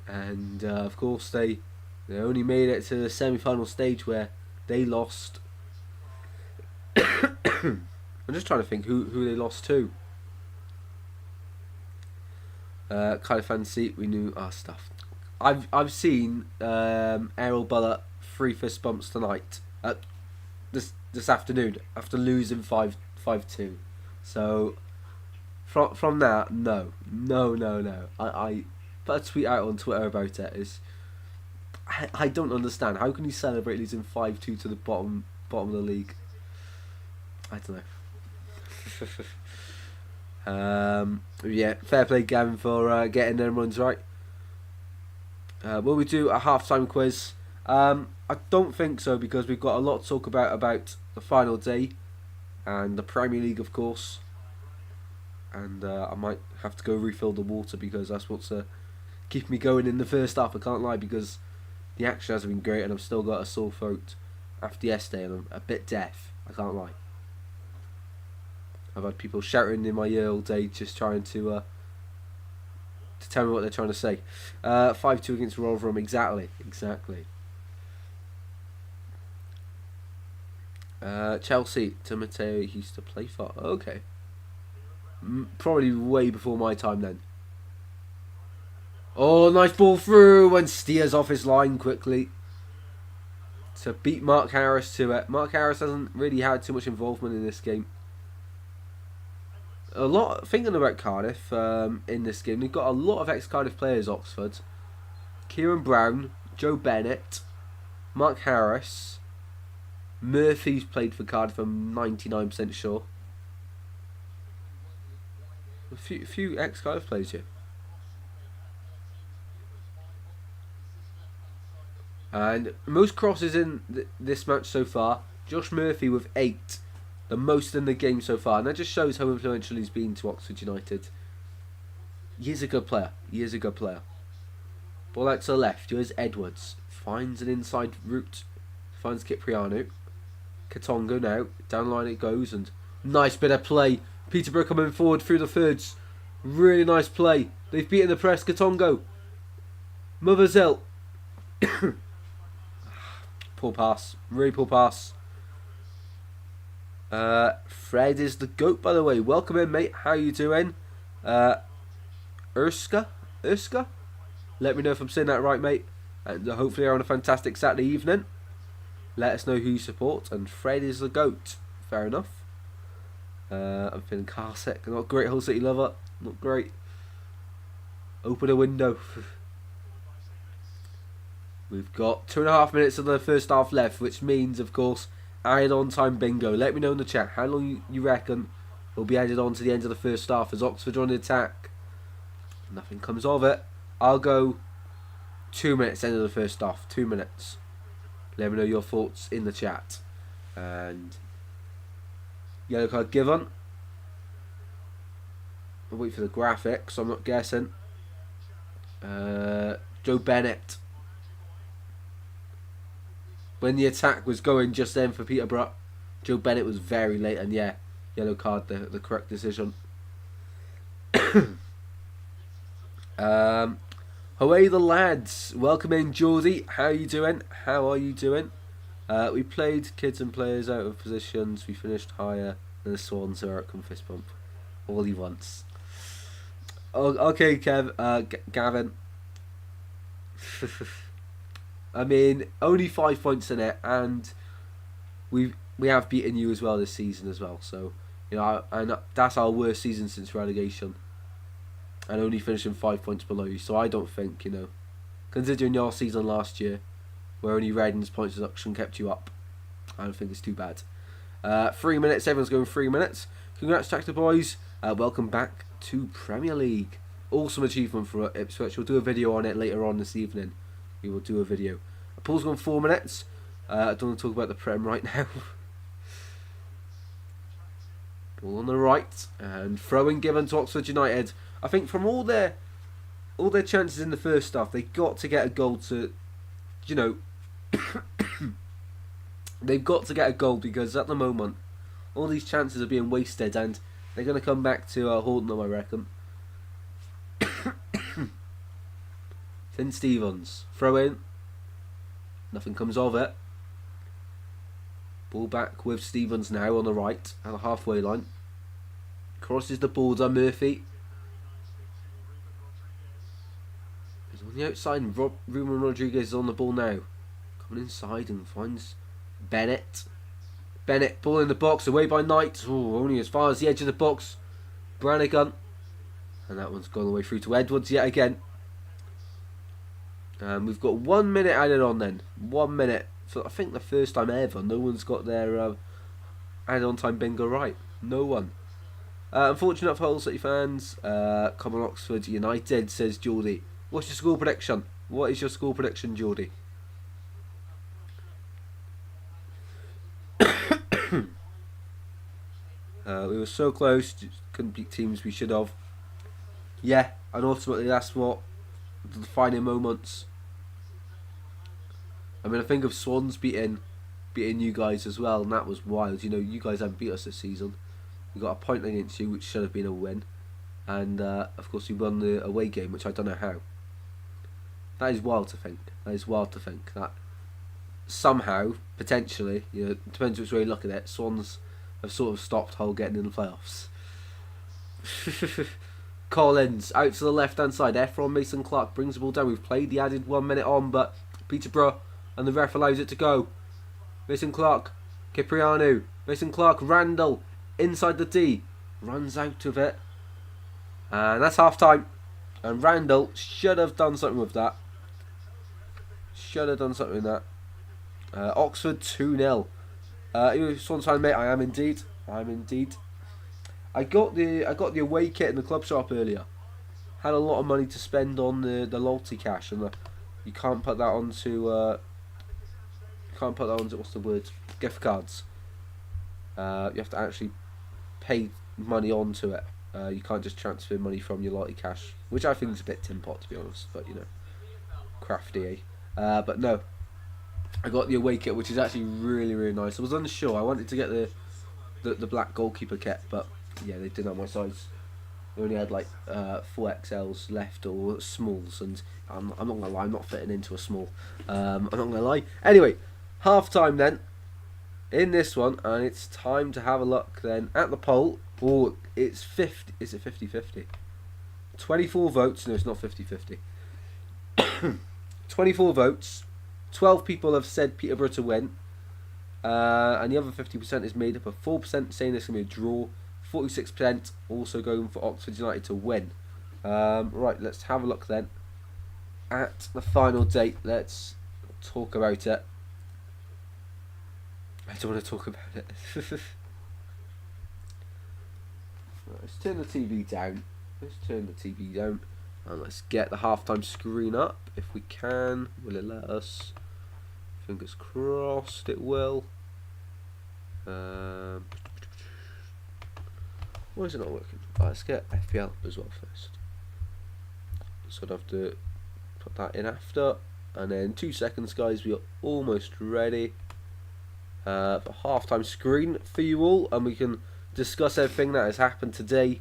[SPEAKER 1] And of course they only made it to the semi-final stage where they lost. I'm just trying to think who they lost to. Kylie Fancy, we knew our stuff. I've seen Errol Buller 3 fist bumps tonight. This afternoon after losing 5-2. So from that, no. I put a tweet out on Twitter about it. I don't understand. How can you celebrate losing 5-2 to the bottom of the league? I don't know. Yeah, fair play, Gavin, for getting them runs right. Will we do a half-time quiz? I don't think so, because we've got a lot to talk about the final day and the Premier League, of course. And I might have to go refill the water, because that's what's keeping me going in the first half. I can't lie, because the action hasn't been great and I've still got a sore throat after yesterday and I'm a bit deaf. I can't lie. I've had people shouting in my ear all day, just trying to tell me what they're trying to say. 5-2 against Rotherham, exactly. Chelsea, to Matteo, he used to play for. Okay. Probably way before my time then. Oh, nice ball through and steers off his line quickly to beat Mark Harris to it. Mark Harris hasn't really had too much involvement in this game. Thinking about Cardiff in this game, they've got a lot of ex-Cardiff players, Oxford. Kieran Brown, Joe Bennett, Mark Harris, Murphy's played for Cardiff, I'm 99% sure. A few ex-Cardiff players here. And most crosses in this match so far, Josh Murphy with 8. The most in the game so far. And that just shows how influential he's been to Oxford United. He is a good player. Ball out to the left. Here's Edwards. Finds an inside route. Finds Cipriano. Katongo now. Down the line it goes. And nice bit of play. Peterborough coming forward through the thirds. Really nice play. They've beaten the press. Katongo. Motherzel. Poor pass. Really poor pass. Fred is the GOAT, by the way. Welcome in, mate. How you doing? Urska? Let me know if I'm saying that right, mate. And hopefully you're on a fantastic Saturday evening. Let us know who you support. And Fred is the GOAT. Fair enough. I'm feeling car sick. Not great, Hull City lover. Not great. Open a window. We've got 2.5 minutes of the first half left, which means, of course, added on time bingo. Let me know in the chat how long you reckon will be added on to the end of the first half as Oxford on the attack. Nothing comes of it. I'll go 2 minutes end of the first half. 2 minutes. Let me know your thoughts in the chat. And yellow card given. I'll wait for the graphics. I'm not guessing. Joe Bennett. When the attack was going just then for Peterborough, Joe Bennett was very late, and yeah, yellow card, the correct decision. Away the lads. Welcome in, Geordie. How are you doing? We played kids and players out of positions. We finished higher than the Swans, so outcome fist bump. All he wants. Oh, okay, Gavin. I mean, only 5 points in it, and we have beaten you as well this season as well. So, you know, and that's our worst season since relegation, and only finishing 5 points below you. So I don't think, you know, considering your season last year, where only Reading's points deduction kept you up, I don't think it's too bad. 3 minutes. Everyone's going 3 minutes. Congrats, Tractor Boys. Welcome back to Premier League. Awesome achievement for Ipswich. We'll do a video on it later on this evening. We will do a video. Paul's gone 4 minutes. I don't want to talk about the Prem right now. Ball on the right and throwing given to Oxford United. I think from all their chances in the first half, they got to get a goal to, you know, they've got to get a goal because at the moment all these chances are being wasted and they're going to come back to haunt them, I reckon. Finn Stevens, throw in. Nothing comes of it. Ball back with Stevens now on the right at the halfway line. Crosses the border, Murphy. He's on the outside and Ruben Rodriguez is on the ball now. Coming inside and finds Bennett. Bennett, ball in the box, away by Knight. Oh, only as far as the edge of the box. Brannigan. And that one's gone away through to Edwards yet again. We've got 1 minute added on then. 1 minute. So I think the first time ever no one's got their added on time bingo right. No one. Unfortunate for Hull City fans. Come on Oxford United, says Geordie. What's your score prediction? What is your score prediction, Geordie? We were so close. Just couldn't beat teams we should have. Yeah, and ultimately that's what the defining moments. I mean, I think of Swans beating you guys as well, and that was wild. You know, you guys haven't beat us this season. We got a point against you, which should have been a win. And, of course, we won the away game, which I don't know how. That is wild to think. That is wild to think. That somehow, potentially, depends which way you look at it, Swans have sort of stopped Hull getting in the playoffs. Collins out to the left hand side. Efron Mason Clark brings the ball down. We've played the added 1 minute on, but Peterborough and the ref allows it to go. Mason Clark, Cipriano, Mason Clark, Randall inside the D, runs out of it, and that's half time. And Randall should have done something with that. Should have done something with that. Oxford 2-0. You Swans fan, mate? I am indeed. I got the away kit in the club shop earlier. Had a lot of money to spend on the loyalty cash, and you can't put that onto what's the word? Gift cards. You have to actually pay money onto it. You can't just transfer money from your loyalty cash, which I think is a bit tin pot, to be honest. But crafty. But no, I got the away kit, which is actually really, really nice. I was unsure. I wanted to get the black goalkeeper kit, but yeah, they didn't have my size. They only had like 4XLs left, or smalls, and I'm not gonna lie, I'm not fitting into a small. I'm not gonna lie. Anyway, half time then in this one, and it's time to have a look then at the poll. Oh, it's 50. Is it 50-50? 24 votes. No, it's not 50-50. 24 votes. 12 people have said Peterborough to win, and the other 50% is made up of 4% saying it's going to be a draw, 46% also going for Oxford United to win. Right, let's have a look then at the final date. Let's talk about it. I don't want to talk about it. Let's turn the TV down. And let's get the halftime screen up if we can. Will it let us? Fingers crossed it will. Why is it not working? Let's get FPL up as well first. So I'd have to put that in after. And then 2 seconds, guys. We are almost ready for halftime screen for you all. And we can discuss everything that has happened today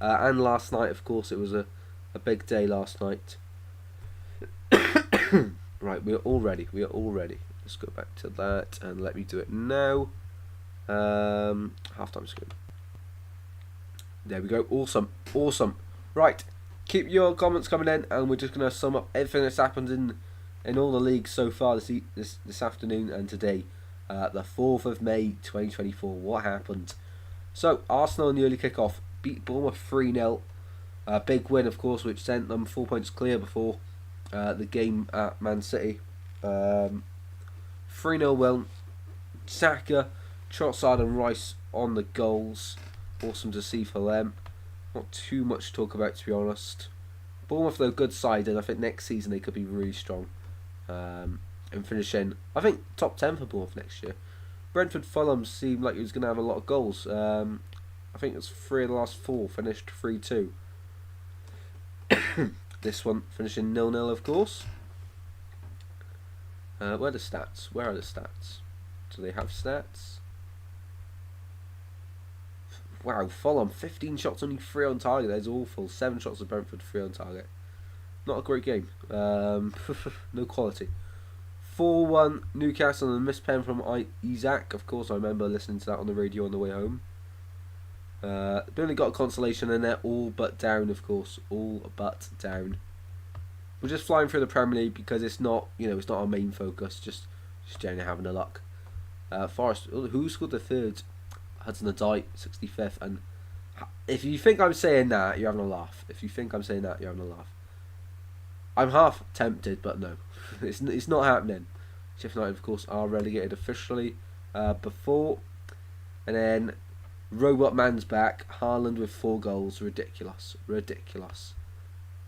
[SPEAKER 1] and last night. Of course, it was a big day last night. Right, we are all ready. Let's go back to that and let me do it now. Halftime screen. There we go. Awesome. Right, keep your comments coming in, and we're just going to sum up everything that's happened in all the leagues so far this afternoon and today. The 4th of May 2024. What happened? So, Arsenal in the early kick-off beat Bournemouth 3-0. Big win, of course, which sent them 4 points clear before the game at Man City. 3-0 win. Saka, Trossard and Rice on the goals. Awesome to see for them. Not too much to talk about, to be honest. Bournemouth, though, good side, and I think next season they could be really strong. And finishing, I think, top 10 for Bournemouth next year. Brentford Fulham seemed like it was going to have a lot of goals. I think it's 3 of the last 4 finished 3-2. This one finishing 0-0, of course. Where are the stats? Do they have stats? Wow, Fulham, 15 shots, only 3 on target. That's awful. 7 shots of Brentford, 3 on target. Not a great game. No quality. 4-1 Newcastle, and a missed pen from Isaac. Of course, I remember listening to that on the radio on the way home. They only got a consolation, and they're all but down, of course. All but down. We're just flying through the Premier League because it's not, it's not our main focus. Just generally having a look. Forest, who scored the third? Hudson-Odoi, 65th. And if you think I'm saying that, you're having a laugh. I'm half tempted, but no, it's not happening. Sheffield United, of course, are relegated officially before, and then Robot Man's back. Haaland with 4 goals, ridiculous.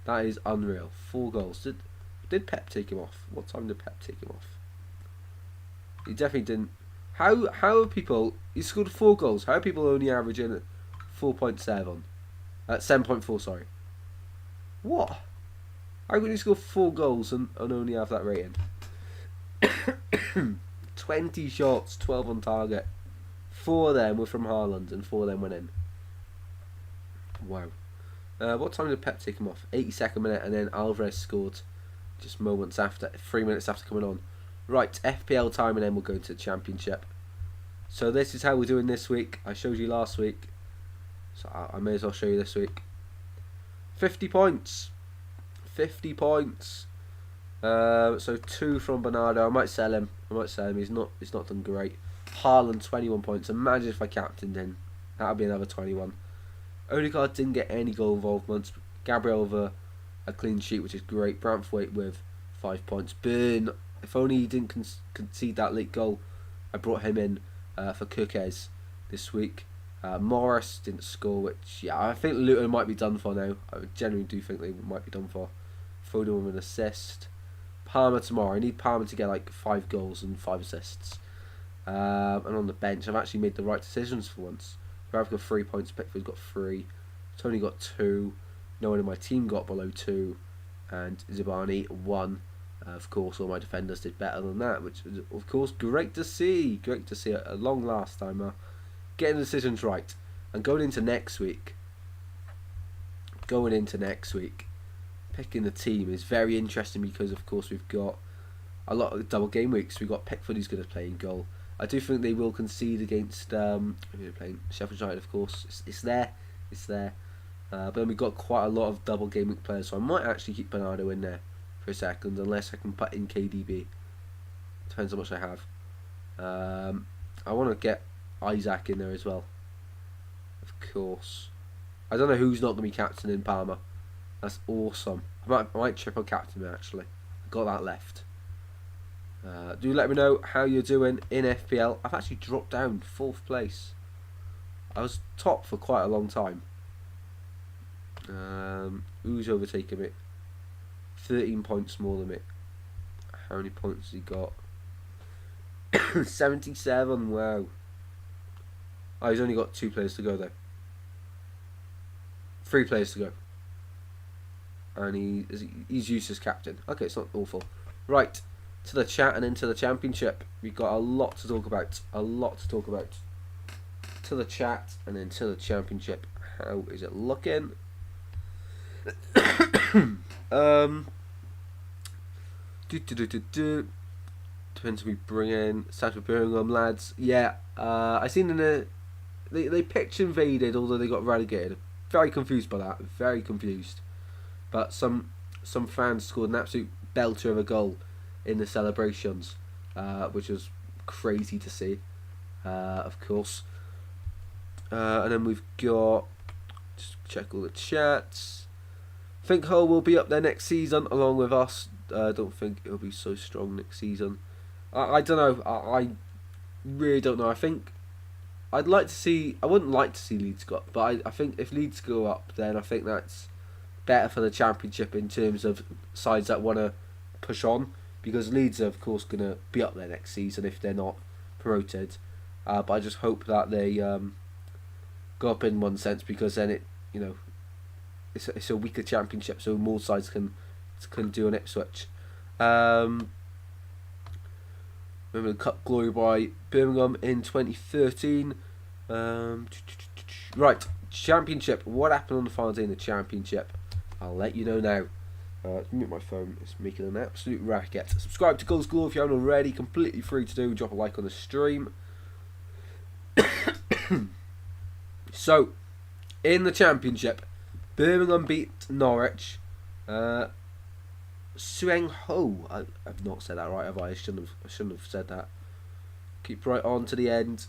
[SPEAKER 1] That is unreal. 4 goals. Did Pep take him off? What time did Pep take him off? He definitely didn't. How are people? He scored 4 goals. How are people only averaging 4.7? 7.4. Sorry. What? How can you score 4 goals and only have that rating? 20 shots, 12 on target, 4 of them were from Haaland and 4 of them went in. Wow. What time did Pep take him off? 82nd minute, and then Alvarez scored just moments after, 3 minutes after coming on. Right, FPL time, and then we'll go to the Championship. So this is how we're doing this week. I showed you last week, so I may as well show you this week. 50 points. 50 points. So 2 from Bernardo. I might sell him. He's not done great. Haaland 21 points. Imagine if I captained him. That would be another 21. Odegaard didn't get any goal involvement. Gabriel with a clean sheet, which is great. Brantthwaite with 5 points. Burn. If only he didn't concede that late goal. I brought him in for Kukes this week. Morris didn't score, which, yeah, I think Luton might be done for now. I genuinely do think they might be done for. Foden with an assist. Palmer tomorrow. I need Palmer to get like 5 goals and 5 assists. And on the bench, I've actually made the right decisions for once. I've got 3 points. Pickford's got 3. Tony got 2. No one in my team got below 2. And Zibani 1. Of course, all my defenders did better than that, which is, of course, great to see. Great to see at long last time. Getting the decisions right. And going into next week, picking the team is very interesting because, of course, we've got a lot of double game weeks. We've got Pickford who's going to play in goal. I do think they will concede against who are they playing? Sheffield United, of course. It's there. But then we've got quite a lot of double game week players, so I might actually keep Bernardo in there for a second, unless I can put in KDB. Depends how much I have. I want to get Isaac in there as well. Of course. I don't know who's not going to be captain in Palmer. That's awesome. I might triple captain him actually. I've got that left. Do let me know how you're doing in FPL. I've actually dropped down 4th place. I was top for quite a long time. Who's overtaken me? 13 points more than me. How many points has he got? 77, wow. Oh, he's only got 2 players to go though. 3 players to go. And he's used as captain. Okay, it's not awful. Right, to the chat and into the Championship. We've got a lot to talk about. To the chat and into the Championship. How is it looking? Depends who we bring in. Start with Birmingham lads. Yeah, I seen in the they pitch invaded, although they got relegated. Very confused by that. Very confused. But some fans scored an absolute belter of a goal in the celebrations, which was crazy to see. Of course. And then we've got, just check all the chats. I think Hull will be up there next season along with us. I don't think it'll be so strong next season. I don't know. I really don't know. I think I wouldn't like to see Leeds go up, but I think if Leeds go up, then I think that's better for the Championship in terms of sides that want to push on, because Leeds are of course going to be up there next season if they're not promoted. But I just hope that they go up in one sense, because then it's a weaker Championship, so more sides can do an Ipswich. Remember the Cup glory by Birmingham in 2013. Right, Championship. What happened on the final day in the Championship? I'll let you know now. Mute my phone. It's making an absolute racket. Subscribe to Goals Galore if you haven't already. Completely free to do. Drop a like on the stream. So, in the Championship, Birmingham beat Norwich. Sueng Ho. I've not said that right, have I? I shouldn't have said that. Keep right on to the end.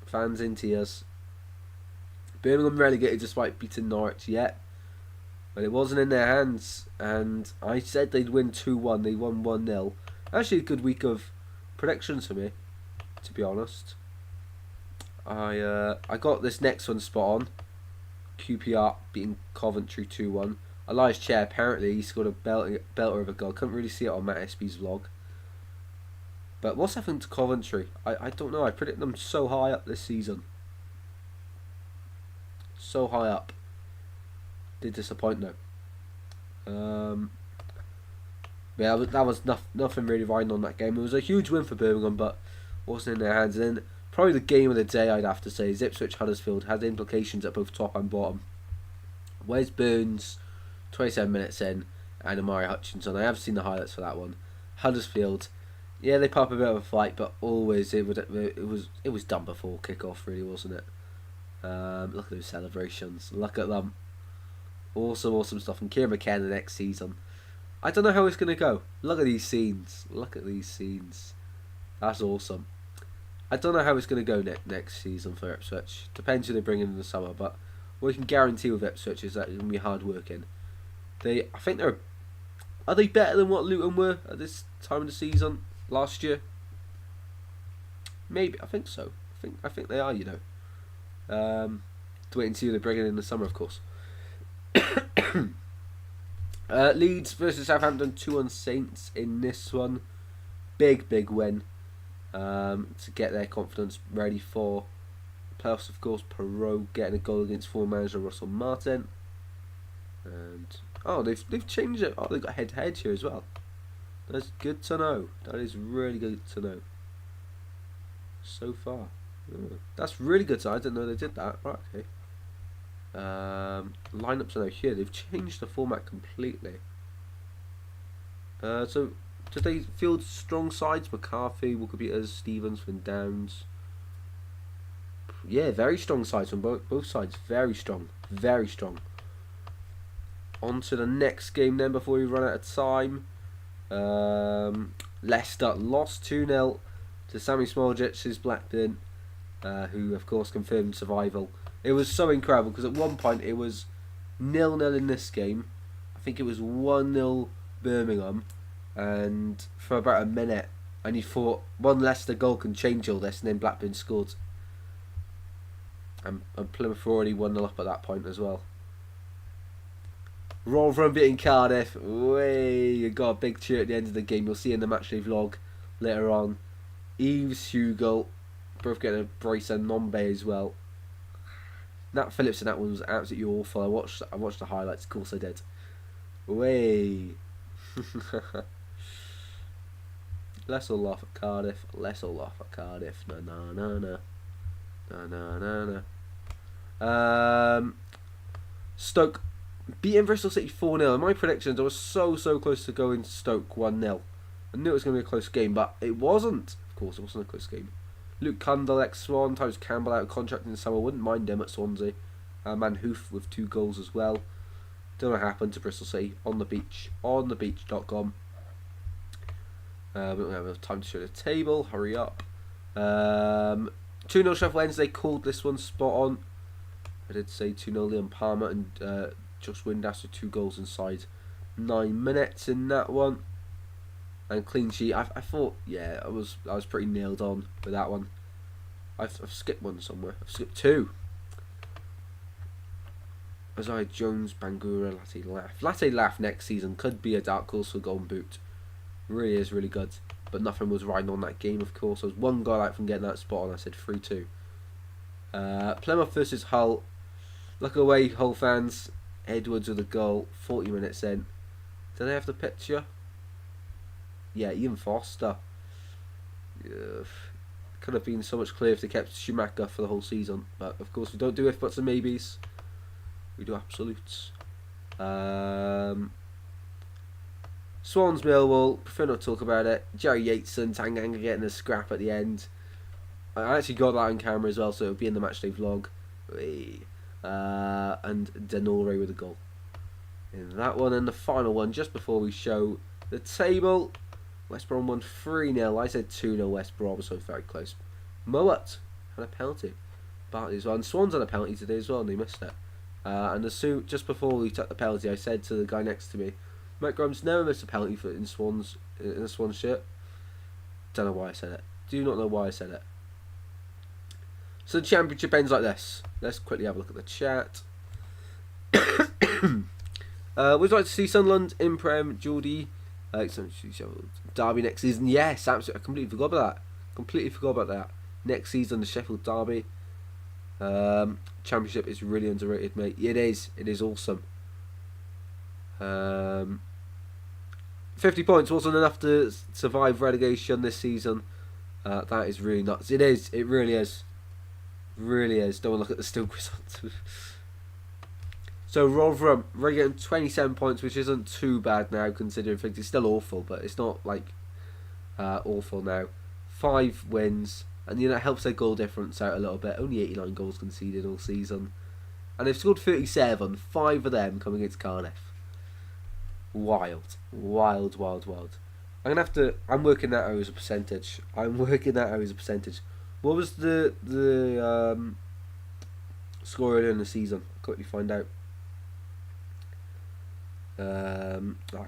[SPEAKER 1] Fans in tears. Birmingham relegated despite beating Norwich yet. But it wasn't in their hands. And I said they'd win 2-1. They won 1-0. Actually a good week of predictions for me, to be honest. I got this next one spot on. QPR beating Coventry 2-1. Elias Chair, apparently he scored a belter of a goal. Couldn't really see it on Matt SB's vlog. But what's happened to Coventry? I don't know. I predict them so high up this season. So high up. Did disappoint though. Yeah, that was nothing really riding on that game. It was a huge win for Birmingham, but wasn't in their hands. And then Probably the game of the day, I'd have to say, is Ipswich-Huddersfield. Has implications at both top and bottom. Wes Burns, 27 minutes in, and Amari Hutchinson. I have seen the highlights for that one. Huddersfield, yeah, they put up a bit of a fight, but always it was done before kick-off, really, wasn't it? Look at those celebrations. Look at them. Awesome stuff. And Kieran McKenna next season. I don't know how it's going to go. Look at these scenes. That's awesome. I don't know how it's going to go next season for Ipswich. Depends who they bring in the summer, but what we can guarantee with Ipswich is that it's going to be hard working. Are they better than what Luton were at this time of the season last year? Maybe. I think so. I think they are, you know. To wait and see who they bring in the summer, of course. Leeds versus Southampton, 2-1 Saints in this one. Big win to get their confidence ready for the playoffs, of course. Perot getting a goal against former manager Russell Martin. And they've changed it. They've got head-to-head here as well. That's good to know. That is really good to know. So far. That's really good to know. I didn't know they did that. Right, okay. Lineups are now here. They've changed the format completely. So, did they field strong sides? McCarthy, Walker Peters, Stevens, Finn Downs. Yeah, very strong sides from both sides. Very strong. On to the next game then before we run out of time. Leicester lost 2-0 to Sammy Smoljic's Blackburn, who of course confirmed survival. It was so incredible because at one point it was 0-0 in this game. I think it was 1-0 Birmingham, and for about a minute, and you thought one Leicester goal can change all this, and then Blackburn scored. And Plymouth were already 1-0 up at that point as well. Rotherham beating Cardiff. You got a big cheer at the end of the game. You'll see in the matchday vlog later on. Eves, Hugo, both getting a brace, and Nombe as well. Nat Phillips in that one was absolutely awful. I watched the highlights. Of course I did. Let's all laugh at Cardiff. No. Stoke beating Bristol City 4-0. In my predictions, I was so close to going to Stoke 1-0. I knew it was going to be a close game, but it wasn't. Of course, it wasn't a close game. Luke Cundall, ex-Swan, Times Campbell out of contract in the summer. Wouldn't mind him at Swansea. Manhoof with 2 goals as well. Don't know what happened to Bristol City. On the beach. onthebeach.com. We don't have enough time to show the table. Hurry up. 2-0 Sheffield Wednesday. Called this one spot on. I did say 2-0 Liam Palmer and Josh Windass with 2 goals inside 9 minutes in that one. And clean sheet. I thought, yeah, I was pretty nailed on with that one. I've skipped one somewhere. I've skipped 2. Isaiah Jones, Bangura, Latte Laugh next season could be a dark horse for Golden Boot. Really is really good. But nothing was riding on that game, of course. I was one goal out from getting that spot on. I said 3-2. Plymouth versus Hull. Look away, Hull fans. Edwards with a goal, 40 minutes in. Do they have the picture? Yeah, Ian Foster. Could have been so much clearer if they kept Schumacher for the whole season. But of course we don't do if buts and maybes. We do absolutes. Swans Millwall, prefer not to talk about it. Jerry Yateson, Tanganga getting a scrap at the end. I actually got that on camera as well, so it'll be in the matchday vlog. And Denore with a goal in that one. And the final one, just before we show the table, West Brom won 3-0. I said 2-0 West Brom, so very close. Mowat had a penalty. Bartley as well. And Swans had a penalty today as well, and they missed it. And just before we took the penalty, I said to the guy next to me, Mike Graham's never missed a penalty in a Swans shirt. Don't know why I said it. Do not know why I said it. So the championship ends like this. Let's quickly have a look at the chat. Would you like to see Sunderland in Prem, Geordie? Derby next season? Yes, absolutely. I completely forgot about that. Next season, the Sheffield Derby. Championship is really underrated, mate. It is awesome. 50 points wasn't enough to survive relegation this season. That is really nuts. It is. It really is. Really is. Don't look at the still results. So Rotherham, we're getting 27 points, which isn't too bad now considering things. It's still awful, but it's not like awful now. 5 wins, and that helps their goal difference out a little bit. Only 89 goals conceded all season, and they've scored 37. 5 of them coming against Cardiff. Wild, wild, wild, wild. I'm working that out as a percentage. What was the score in the season? I'll quickly find out.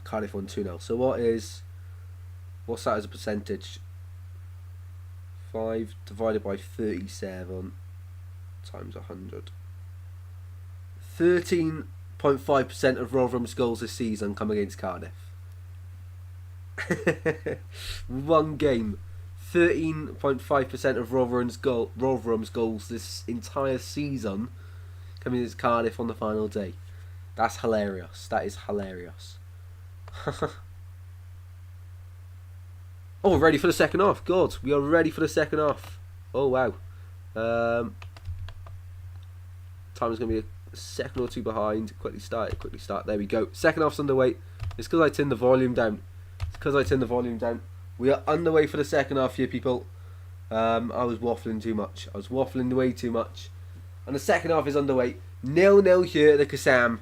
[SPEAKER 1] Cardiff won 2-0. So what's that as a percentage? 5 divided by 37 times 100. 13.5% of Rotherham's goals this season come against Cardiff. One game. 13.5% of Rotherham's goals this entire season coming against Cardiff on the final day. That's hilarious. That is hilarious. Oh, we're ready for the second half. God, we are ready for the second half. Oh, wow. Time's going to be a second or two behind. Quickly start. There we go. Second half's underway. It's because I turned the volume down. We are underway for the second half here, people. I was waffling too much. Way too much. And the second half is underway. 0-0 here at the Kassam.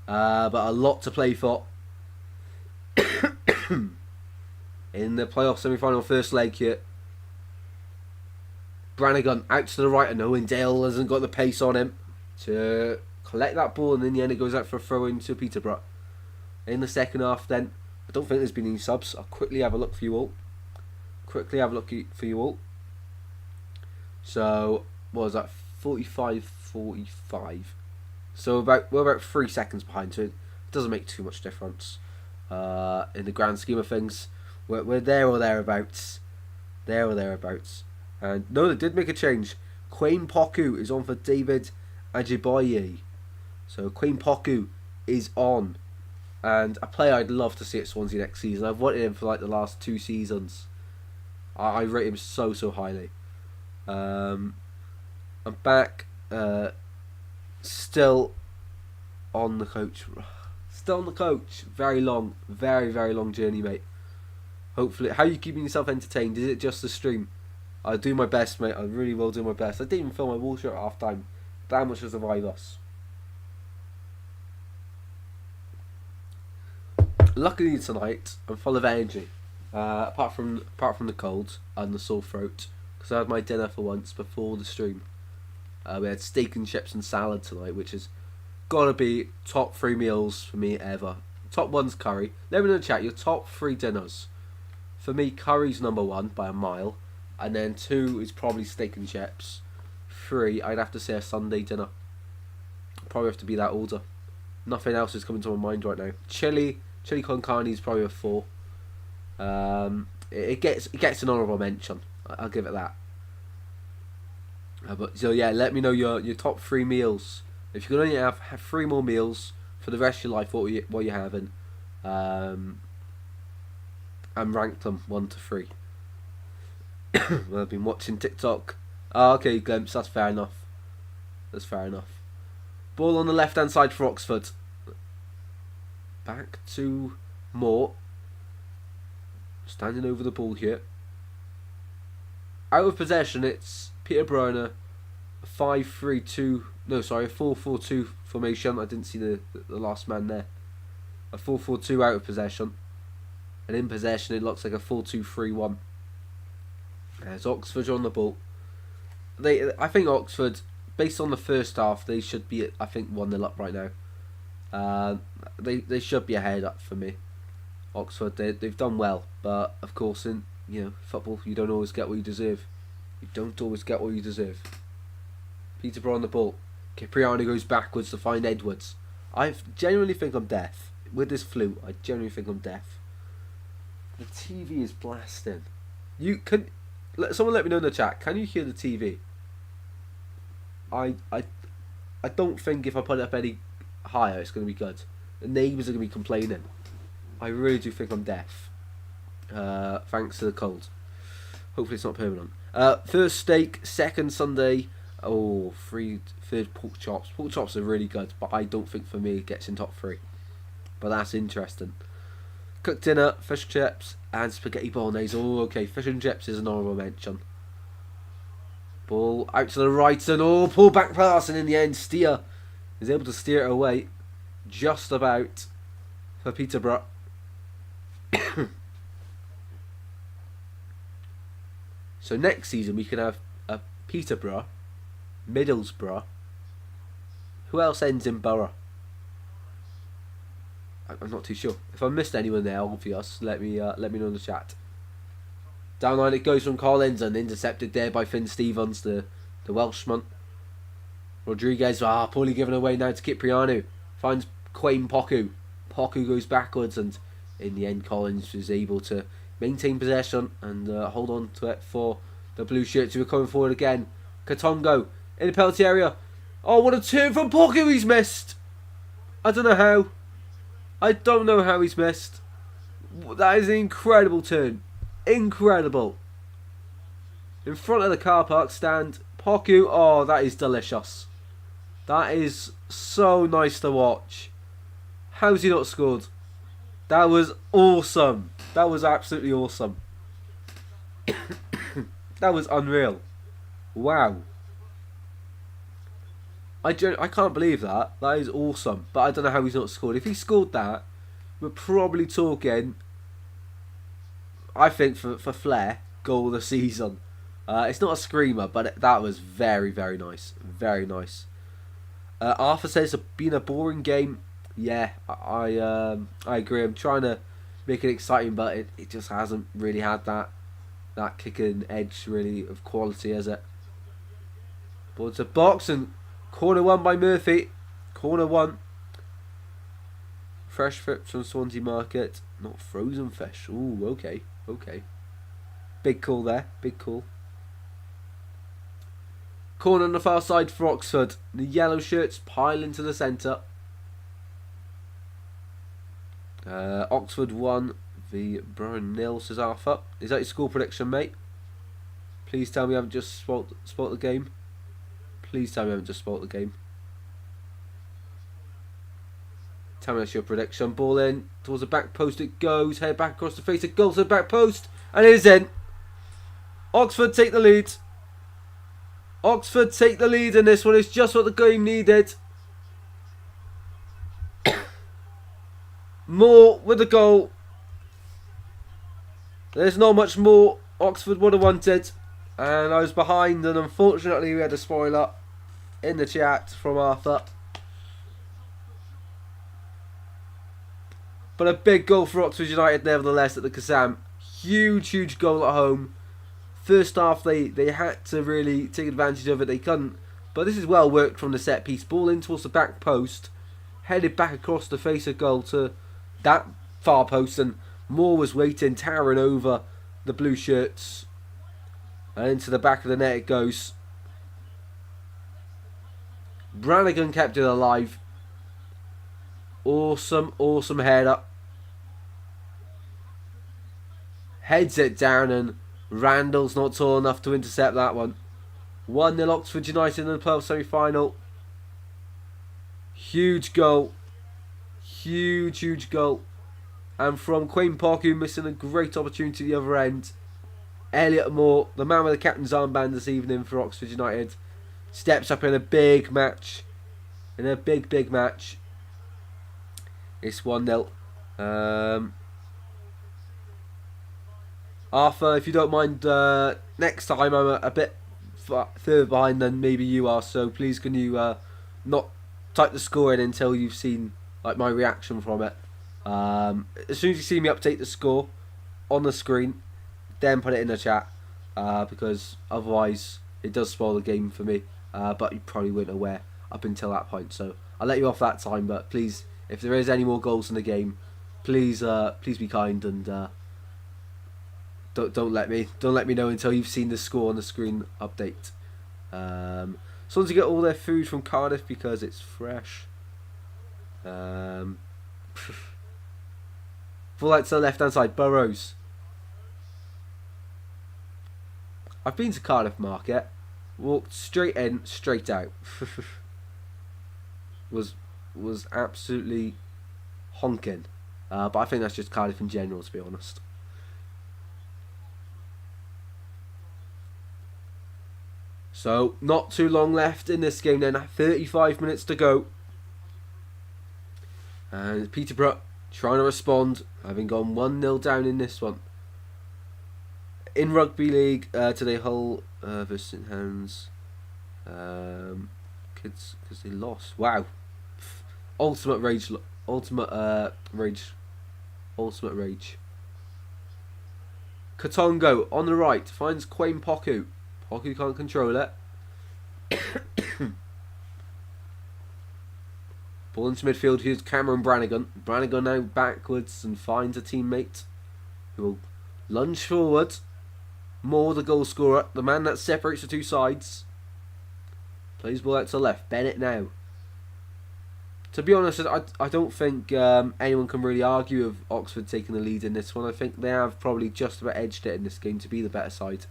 [SPEAKER 1] But a lot to play for. In the playoff semi-final first leg here. Brannigan out to the right. I know Dale hasn't got the pace on him to collect that ball, and in the end it goes out for a throw into Peterborough. In the second half then, I don't think there's been any subs. I'll quickly have a look for you all. So, what was that? 45-45. So we're about 3 seconds behind, so it doesn't make too much difference in the grand scheme of things. We're there or thereabouts. And no, they did make a change. Quain Poku is on for David Ajiboye. So Quain Poku is on. And a player I'd love to see at Swansea next season. I've wanted him for like the last 2 seasons. I rate him so highly. I'm back. Still on the coach. Very long journey, mate. Hopefully, how are you keeping yourself entertained? Is it just the stream? I'll do my best, mate. I really will do my best. I didn't even film my wall shot at half time. That much was survive us. Luckily tonight, I'm full of energy. Apart from the cold and the sore throat, because I had my dinner for once before the stream. We had steak and chips and salad tonight, which has got to be top 3 meals for me ever. Top 1's curry. Let me know in the chat your top 3 dinners. For me, curry's number 1 by a mile, and then 2 is probably steak and chips. 3, I'd have to say a Sunday dinner. Probably have to be that order. Nothing else is coming to my mind right now. Chili con carne is probably a 4. It gets an honourable mention. I'll give it that. But so yeah, let me know your top 3 meals. If you can only have 3 more meals for the rest of your life, what you're having, and rank them 1 to 3. Well, I've been watching TikTok. Oh, okay, glimpse. That's fair enough. Ball on the left hand side for Oxford. Back to Moore. Standing over the ball here. Out of possession, it's Peterborough in a 5-3-2. No, sorry, a 4-4-2 formation. I didn't see the last man there. A 4-4-2 out of possession. And in possession, it looks like a 4-2-3-1. There's Oxford on the ball. I think Oxford, based on the first half, they should be, I think, 1-0 up right now. They should be ahead up for me. Oxford, they've done well, but of course in football you don't always get what you deserve. Peterborough on the ball. Cipriani goes backwards to find Edwards. I genuinely think I'm deaf with this flu. I genuinely think I'm deaf. The TV is blasting. Someone let me know in the chat. Can you hear the TV? I don't think if I put it up any higher, it's going to be good. The neighbours are going to be complaining. I really do think I'm deaf. Thanks to the cold. Hopefully it's not permanent. First steak, second Sunday. Oh, third pork chops. Pork chops are really good, but I don't think for me it gets in top 3. But that's interesting. Cooked dinner, fish and chips, and spaghetti bolognese. Oh, okay, fish and chips is an honourable mention. Ball out to the right, and pull back pass, and in the end, Steer is able to steer it away, just about, for Peterborough. So next season we can have a Peterborough, Middlesbrough. Who else ends in Borough? I'm not too sure. If I missed anyone there, obvious, let me know in the chat. Down line it goes from Collins and intercepted there by Finn Stevens, the Welshman. Rodriguez, poorly given away now to Cipriano. Finds Quain Poku. Poku goes backwards, and in the end Collins was able to maintain possession and hold on to it for the blue shirts who are coming forward again. Katongo in the penalty area. Oh, what a turn from Poku he's missed. I don't know how. I don't know how he's missed. That is an incredible turn. Incredible. In front of the car park stand. Poku, oh, that is delicious. That is so nice to watch. How's he not scored? That was awesome. That was absolutely awesome. That was unreal. Wow. I can't believe that. That is awesome. But I don't know how he's not scored. If he scored that, we're probably talking, I think, for Flair, goal of the season. It's not a screamer, but that was very, very nice. Very nice. Arthur says it's been a boring game. Yeah, I agree. I'm trying to make it exciting, but it just hasn't really had that kicking edge really of quality, has it? Ball to box and corner one by Murphy. Corner one. Fresh fish from Swansea Market. Not frozen fish. Ooh, okay. Okay. Big call there. Big call. Corner on the far side for Oxford. The yellow shirts pile into the centre. Oxford 1, the Brian 0, says Arthur. Is that your score prediction, mate? Please tell me I haven't just spoilt the game. Please tell me I haven't just spoilt the game. Tell me that's your prediction. Ball in towards the back post it goes. Head back across the face. It goes to the back post. And it is in. Oxford take the lead. Oxford take the lead in this one. It's just what the game needed. Moore with the goal. There's not much more Oxford would have wanted. And I was behind, and unfortunately we had a spoiler in the chat from Arthur. But a big goal for Oxford United nevertheless at the Kazam. Huge goal at home. First half they had to really take advantage of it. They couldn't. But this is well worked from the set piece. Ball in towards the back post. Headed back across the face of goal to that far post, and Moore was waiting, towering over the blue shirts. And into the back of the net it goes. Brannigan kept it alive. Awesome header. Heads it down, and Randall's not tall enough to intercept that one. 1-0 Oxford United in the playoff semi-final. Huge goal. Huge goal. And from Quain Poku, missing a great opportunity at the other end. Elliot Moore, the man with the captain's armband this evening for Oxford United, steps up in a big match. In a big match. It's 1-0. Arthur, if you don't mind, next time I'm a bit further behind than maybe you are, so please can you not type the score in until you've seen like my reaction from it. As soon as you see me update the score on the screen, then put it in the chat, because otherwise it does spoil the game for me, but you probably weren't aware up until that point, so I'll let you off that time. But please, if there is any more goals in the game, please be kind and don't let me know until you've seen the score on the screen update. Swansea get all their food from Cardiff because it's fresh. Full out to the left hand side, Burrows. I've been to Cardiff Market, walked straight in, straight out. was absolutely honking. But I think that's just Cardiff in general, to be honest. So, not too long left in this game then. 35 minutes to go. And Peterborough trying to respond, having gone 1-0 down in this one. In Rugby League, today Hull versus St Helens. Kids, because they lost. Wow. Ultimate rage. Ultimate rage. Ultimate rage. Katongo on the right finds Quain Poku. Poku can't control it. Ball into midfield. Here's Cameron Brannigan. Brannigan now backwards and finds a teammate who will lunge forward. Moore, the goal scorer, the man that separates the two sides. Plays ball out to the left. Bennett now. To be honest, I don't think anyone can really argue with Oxford taking the lead in this one. I think they have probably just about edged it in this game to be the better side.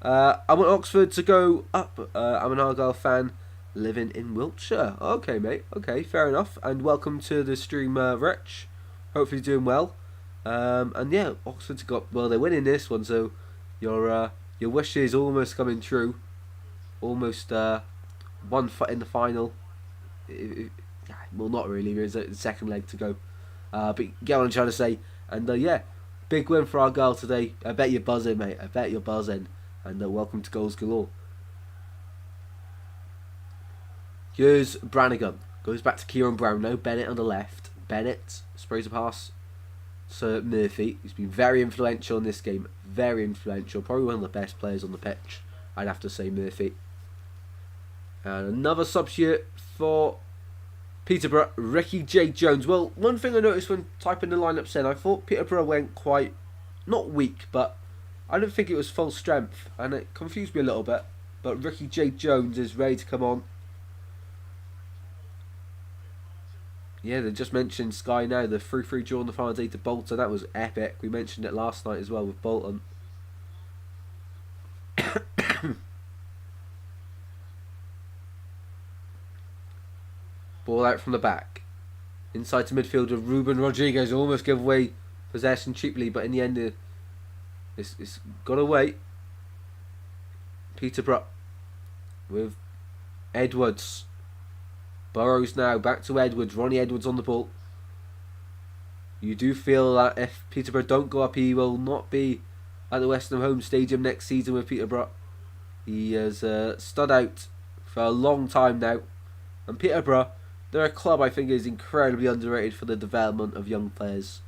[SPEAKER 1] I want Oxford to go up. I'm an Argyle fan living in Wiltshire. Okay, mate. Okay, fair enough. And welcome to the stream, Rich. Hopefully doing well. And yeah, Oxford's got... Well, they're winning this one, so your wish is almost coming true. Almost 1 foot in the final. Well, not really. There's a second leg to go. But you get what I'm trying to say. And yeah, big win for Argyle today. I bet you're buzzing, mate. I bet you're buzzing. And welcome to Goals Galore. Here's Brannigan. Goes back to Kieran Brown now. Bennett on the left. Bennett sprays a pass to Murphy, who's been very influential in this game. Very influential. Probably one of the best players on the pitch, I'd have to say, Murphy. And another substitute for Peterborough, Ricky J. Jones. Well, one thing I noticed when typing the lineups in, I thought Peterborough went quite, not weak, but I don't think it was full strength, and it confused me a little bit. But Ricky J. Jones is ready to come on. Yeah, they just mentioned Sky now, the 3-3 draw on the final day to Bolton. That was epic. We mentioned it last night as well with Bolton. Ball out from the back. Inside to midfielder Ruben Rodriguez. Almost gave away possession cheaply, but in the end it's got away. Peterborough with Edwards. Burrows now, back to Edwards. Ronnie Edwards on the ball. You do feel that if Peterborough don't go up, he will not be at the Western Home Stadium next season with Peterborough. He has stood out for a long time now. And Peterborough, they're a club I think is incredibly underrated for the development of young players.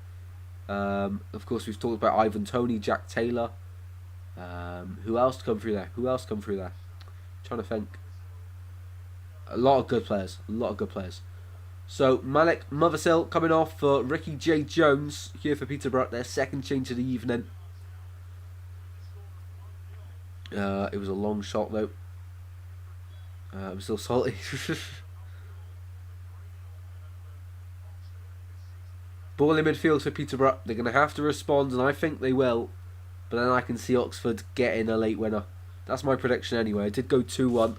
[SPEAKER 1] Of course, we've talked about Ivan Toney, Jack Taylor. Who else to come through there? I'm trying to think. A lot of good players. So, Malik Mothersill coming off for Ricky J. Jones here for Peterborough. Their second change of the evening. It was a long shot though. I'm still salty. Ball in midfield for Peterborough. They're going to have to respond, and I think they will. But then I can see Oxford getting a late winner. That's my prediction anyway. I did go 2-1.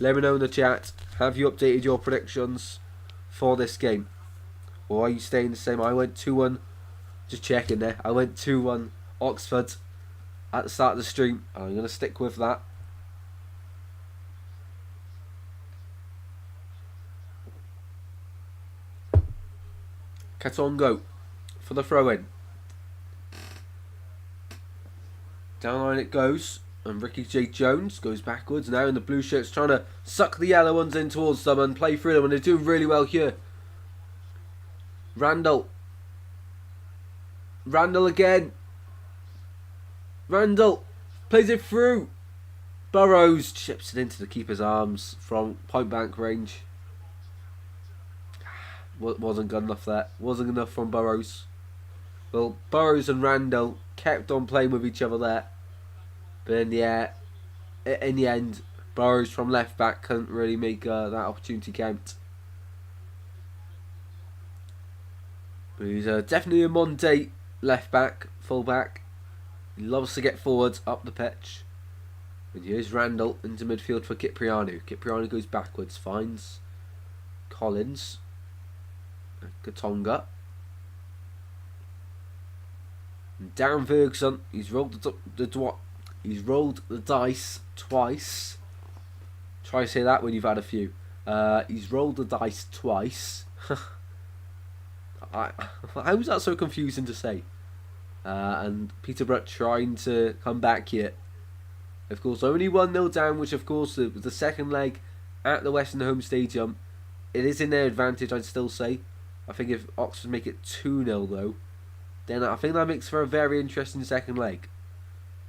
[SPEAKER 1] Let me know in the chat. Have you updated your predictions for this game? Or are you staying the same? I went 2-1. Just checking there. I went 2-1 Oxford at the start of the stream. I'm going to stick with that. Katongo for the throw-in. Down line it goes. And Ricky J. Jones goes backwards now, and the blue shirts trying to suck the yellow ones in towards them and play through them, and they're doing really well here. Randall again. Randall plays it through. Burrows chips it into the keeper's arms from point blank range. Wasn't good enough there. Wasn't enough from Burrows. Well, Burrows and Randall kept on playing with each other there. But in the end, Burrows from left back couldn't really make that opportunity count. But he's definitely a Monte left back, full back. He loves to get forwards up the pitch. And here's Randall into midfield for Cipriano. Cipriano goes backwards, finds Collins, Katonga. And Darren Ferguson, he's rolled the dice twice. Try to say that when you've had a few. He's rolled the dice twice. How was that so confusing to say? And Peterborough trying to come back here. Of course, only 1-0 down, which of course the second leg at the Western Home Stadium, it is in their advantage, I'd still say. I think if Oxford make it 2-0 though, then I think that makes for a very interesting second leg.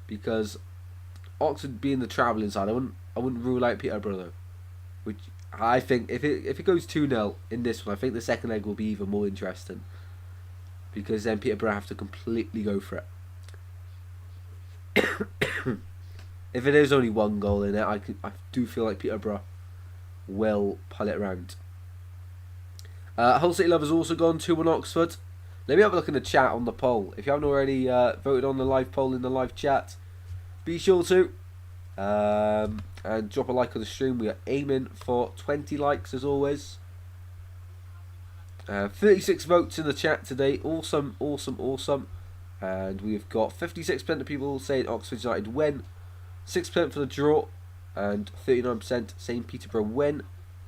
[SPEAKER 1] Because Oxford being the travelling side, I wouldn't rule out Peterborough though. Which I think if it goes 2-0 in this one, I think the second leg will be even more interesting. Because then Peterborough have to completely go for it. If it is only 1 goal in it, I do feel like Peterborough will pull it around. Hull City Lovers also gone 2-1 Oxford. Let me have a look in the chat on the poll. If you haven't already voted on the live poll in the live chat, be sure to. And drop a like on the stream. We are aiming for 20 likes as always. 36 votes in the chat today. Awesome, awesome, awesome. And we've got 56% of people saying Oxford United win, 6% for the draw, and 39% saying Peterborough win.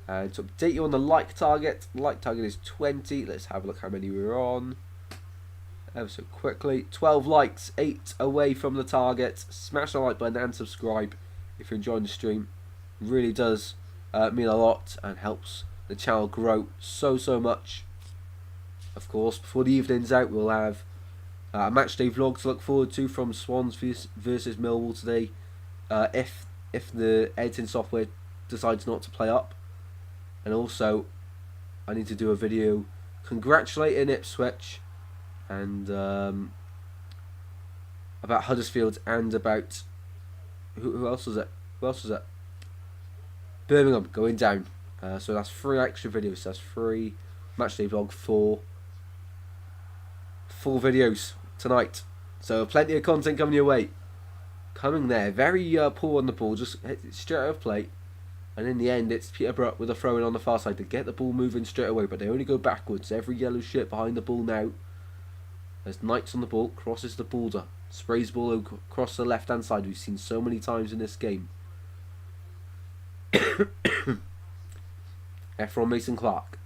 [SPEAKER 1] And to update you on the like target is 20. Let's have a look how many we're on. Ever so quickly. 12 likes, 8 away from the target. Smash the like button and subscribe if you're enjoying the stream. It really does mean a lot and helps the channel grow so much. Of course, before the evening's out, we'll have a matchday vlog to look forward to from Swans versus Millwall today. If the editing software decides not to play up. And also, I need to do a video congratulating Ipswich and about Huddersfield and about who else was it? Who else was it? Birmingham going down. So that's 3 extra videos. So that's 3 matchday vlog, 4 videos tonight. So plenty of content coming your way. Coming there, very poor on the ball, just straight out of play. And in the end, it's Peterborough with a throw in on the far side to get the ball moving straight away, but they only go backwards. Every yellow shirt behind the ball now. There's Knights on the ball, crosses the border, sprays the ball across the left-hand side. We've seen so many times in this game. Efron Mason-Clark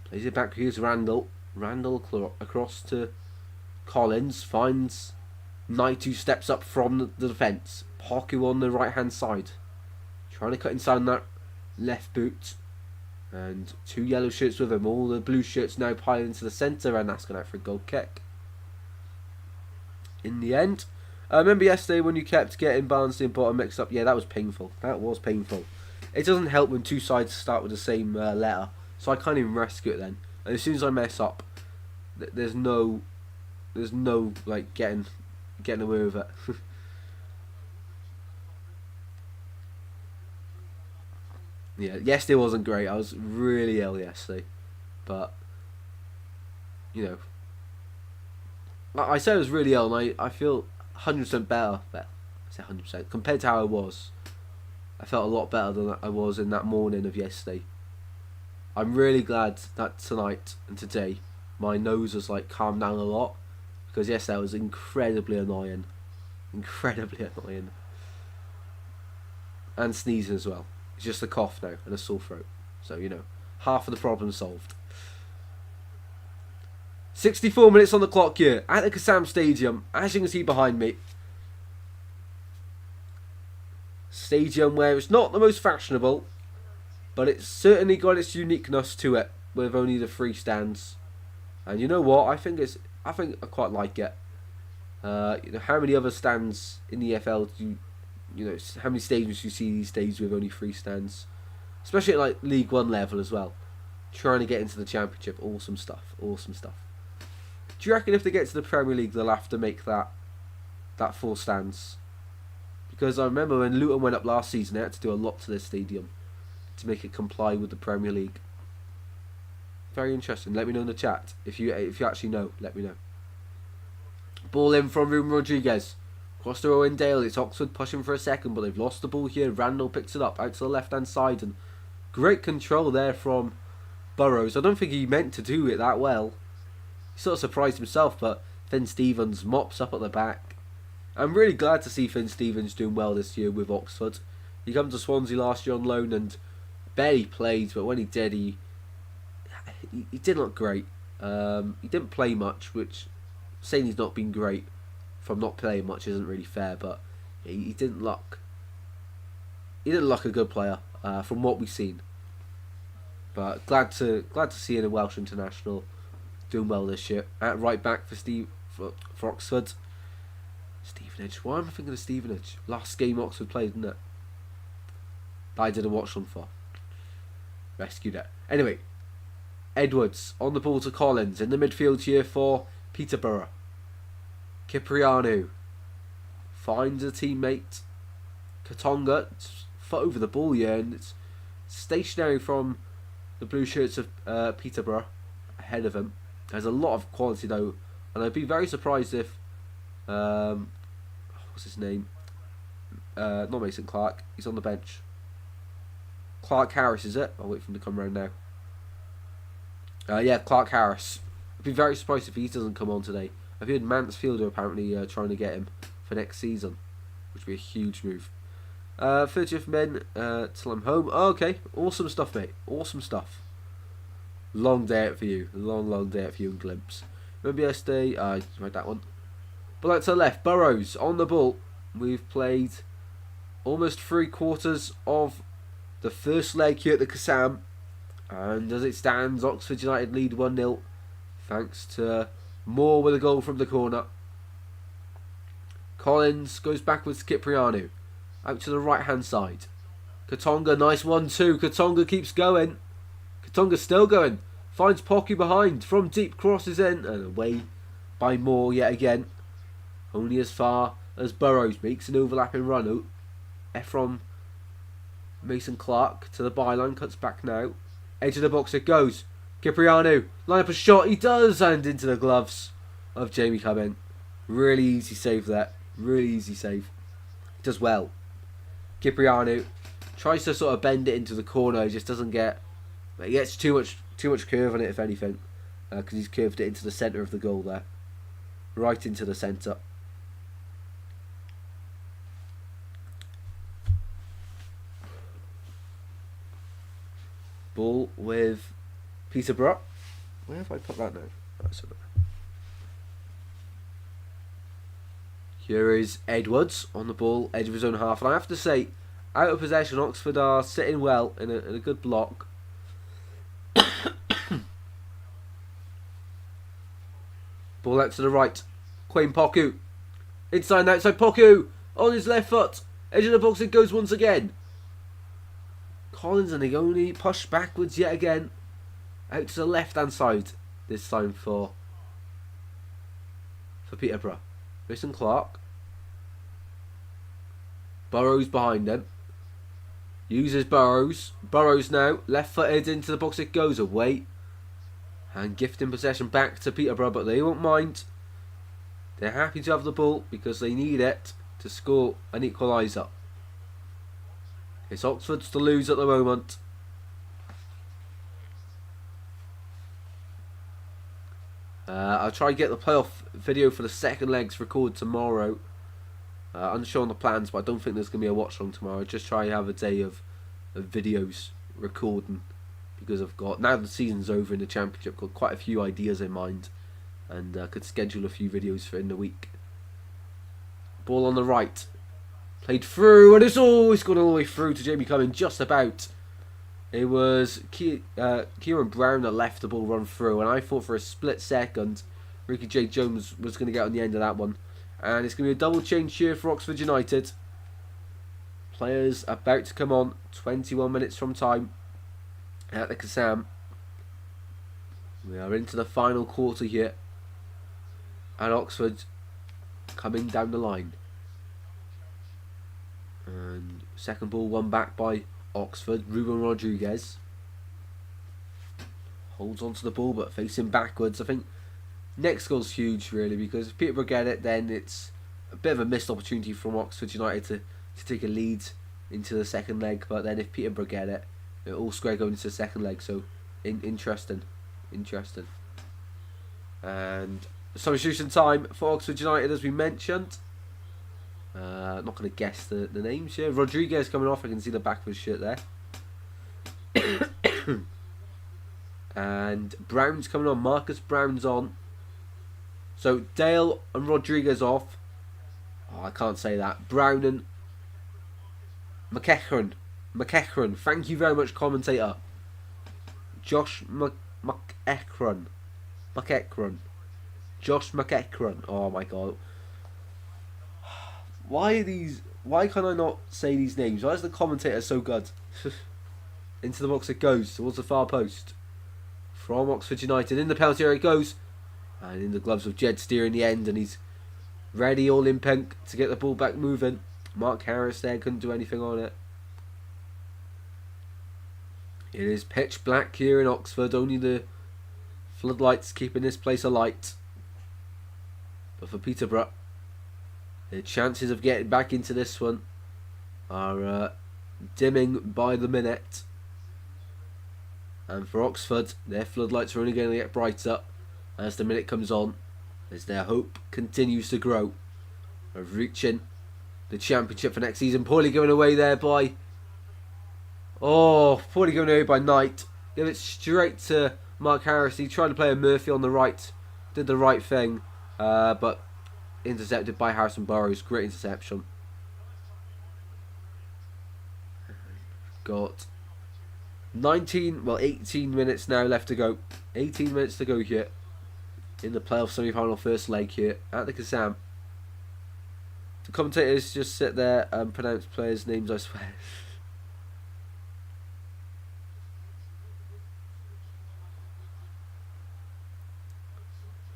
[SPEAKER 1] plays it back. Here's Randall. Randall across to Collins, finds Knight, who steps up from the defence. Poku on the right-hand side, trying to cut inside on that left boot. And 2 yellow shirts with him. All the blue shirts now piling into the centre, and that's going out for a goal kick. In the end, I remember yesterday when you kept getting Barnsley and Bottom mixed up. Yeah, that was painful. That was painful. It doesn't help when 2 sides start with the same letter, so I can't even rescue it then. And as soon as I mess up, there's no like getting away with it. Yeah, yesterday wasn't great. I was really ill yesterday, but you know, I said I was really ill, and I feel 100% better. I say 100% compared to how I was. I felt a lot better than I was in that morning of yesterday. I'm really glad that tonight and today my nose has like calmed down a lot, because yesterday I was incredibly annoying, and sneezing as well. It's just a cough now and a sore throat. So, you know, half of the problem solved. 64 minutes on the clock here at the Kassam Stadium. As you can see behind me. Stadium where it's not the most fashionable, but it's certainly got its uniqueness to it with only the 3 stands. And you know what? I think I quite like it. You know, how many other stands in the EFL do you know, how many stadiums you see these days with only 3 stands, especially at like League 1 level as well, trying to get into the Championship. Awesome stuff. Do you reckon if they get to the Premier League they'll have to make that 4 stands? Because I remember when Luton went up last season, they had to do a lot to their stadium to make it comply with the Premier League. Very interesting. Let me know in the chat if you actually know. Let me know. Ball in from Ruben Rodriguez. Across to Owendale, it's Oxford pushing for a second, but they've lost the ball here. Randall picks it up out to the left-hand side, and great control there from Burrows. I don't think he meant to do it that well. He sort of surprised himself, but Finn Stevens mops up at the back. I'm really glad to see Finn Stevens doing well this year with Oxford. He came to Swansea last year on loan and barely played, but when he did, he didn't look great. He didn't play much, which saying he's not been great from not playing much isn't really fair, but he didn't look a good player from what we've seen. But glad to see a Welsh international doing well this year. At right back for Oxford, Stevenage. Why am I thinking of Stevenage? Last game Oxford played, didn't it? That I didn't watch them for. Rescued it. Anyway, Edwards on the ball to Collins in the midfield here for Peterborough. Cipriano finds a teammate. Katonga foot over the ball here, and it's stationary from the blue shirts of Peterborough ahead of him. There's a lot of quality though, and I'd be very surprised if what's his name? Not Mason Clark. He's on the bench. Clark Harris, is it? I'll wait for him to come around now. Yeah, Clark Harris. I'd be very surprised if he doesn't come on today. I've heard Mansfield are apparently trying to get him for next season, which would be a huge move. 30th men till I'm home. Oh, okay, awesome stuff, mate. Awesome stuff. Long day out for you. Long day out for you and Glimpse. Remember yesterday? I read that one. But like to the left, Burrows on the ball. We've played almost 3/4 of the first leg here at the Kassam. And as it stands, Oxford United lead 1-0. Thanks to Moore with a goal from the corner. Collins goes backwards to Cipriano. Out to the right hand side. Katonga, nice 1-2. Katonga keeps going. Katonga's still going. Finds Pocky behind. From deep, crosses in. And away by Moore yet again. Only as far as Burrows makes an overlapping run. From Mason Clark to the byline. Cuts back now. Edge of the box it goes. Cipriano, line up a shot. He does, and into the gloves of Jamie Cumming. Really easy save there. Really easy save. Does well. Cipriano tries to sort of bend it into the corner. He just doesn't get. He gets too much curve on it, if anything, because he's curved it into the centre of the goal there, right into the centre. Ball with Peterborough. Where have I put that now? That's it. Here is Edwards on the ball, edge of his own half. And I have to say, out of possession, Oxford are sitting well in a good block. Ball out to the right. Quain Poku. Inside and outside Poku. On his left foot. Edge of the box it goes once again. Collins and the only push backwards yet again. Out to the left hand side. This time for Peterborough. Mason Clark. Burrows behind him. Uses Burrows. Burrows now. Left footed into the box it goes. Away. And gifting possession back to Peterborough, but they won't mind. They're happy to have the ball because they need it to score an equaliser. It's Oxford's to lose at the moment. I'll try and get the playoff video for the second legs recorded tomorrow. Unsure on the plans, but I don't think there's going to be a watch along tomorrow. I'll just try and have a day of videos recording, because I've got, now the season's over in the Championship, got quite a few ideas in mind, and could schedule a few videos for in the week. Ball on the right. Played through, and it's always gone all the way through to Jamie Cumming, just about. It was Kieran Brown that left the ball run through, and I thought for a split second Ricky J. Jones was going to get on the end of that one. And it's going to be a double change here for Oxford United. Players about to come on, 21 minutes from time at the Kassam. We are into the final quarter here. And Oxford coming down the line. And second ball won back by Oxford. Ruben Rodriguez holds onto the ball but facing backwards. I think next goal's huge really, because if Peterborough get it, then it's a bit of a missed opportunity from Oxford United to take a lead into the second leg, but then if Peterborough get it, all square going into the second leg. So interesting. And substitution time for Oxford United, as we mentioned. I'm not going to guess the names here. Rodriguez coming off. I can see the back of his shirt there. And Brown's coming on. Marcus Brown's on. So Dale and Rodriguez off. Oh, I can't say that. Brown and McEachran. Thank you very much, commentator. Josh McEachran. Josh McEachran. Oh my god. Why can I not say these names? Why is the commentator so good? Into the box it goes, towards the far post. From Oxford United. In the penalty area it goes. And in the gloves of Jed Steer in the end. And he's ready, all in pink, to get the ball back moving. Mark Harris there, couldn't do anything on it. It is pitch black here in Oxford. Only the floodlights keeping this place alight. But for Peterborough, their chances of getting back into this one are dimming by the minute. And for Oxford, their floodlights are only going to get brighter as the minute comes on, as their hope continues to grow of reaching the championship for next season. Poorly given away there by... poorly given away by Knight. Give it straight to Mark Harris. He tried to play a Murphy on the right. Did the right thing. But intercepted by Harrison Burrows. Great interception. Got 18 minutes now left to go. 18 minutes to go here in the playoff semi-final first leg here at the Kazam. The commentators just sit there and pronounce players' names, I swear.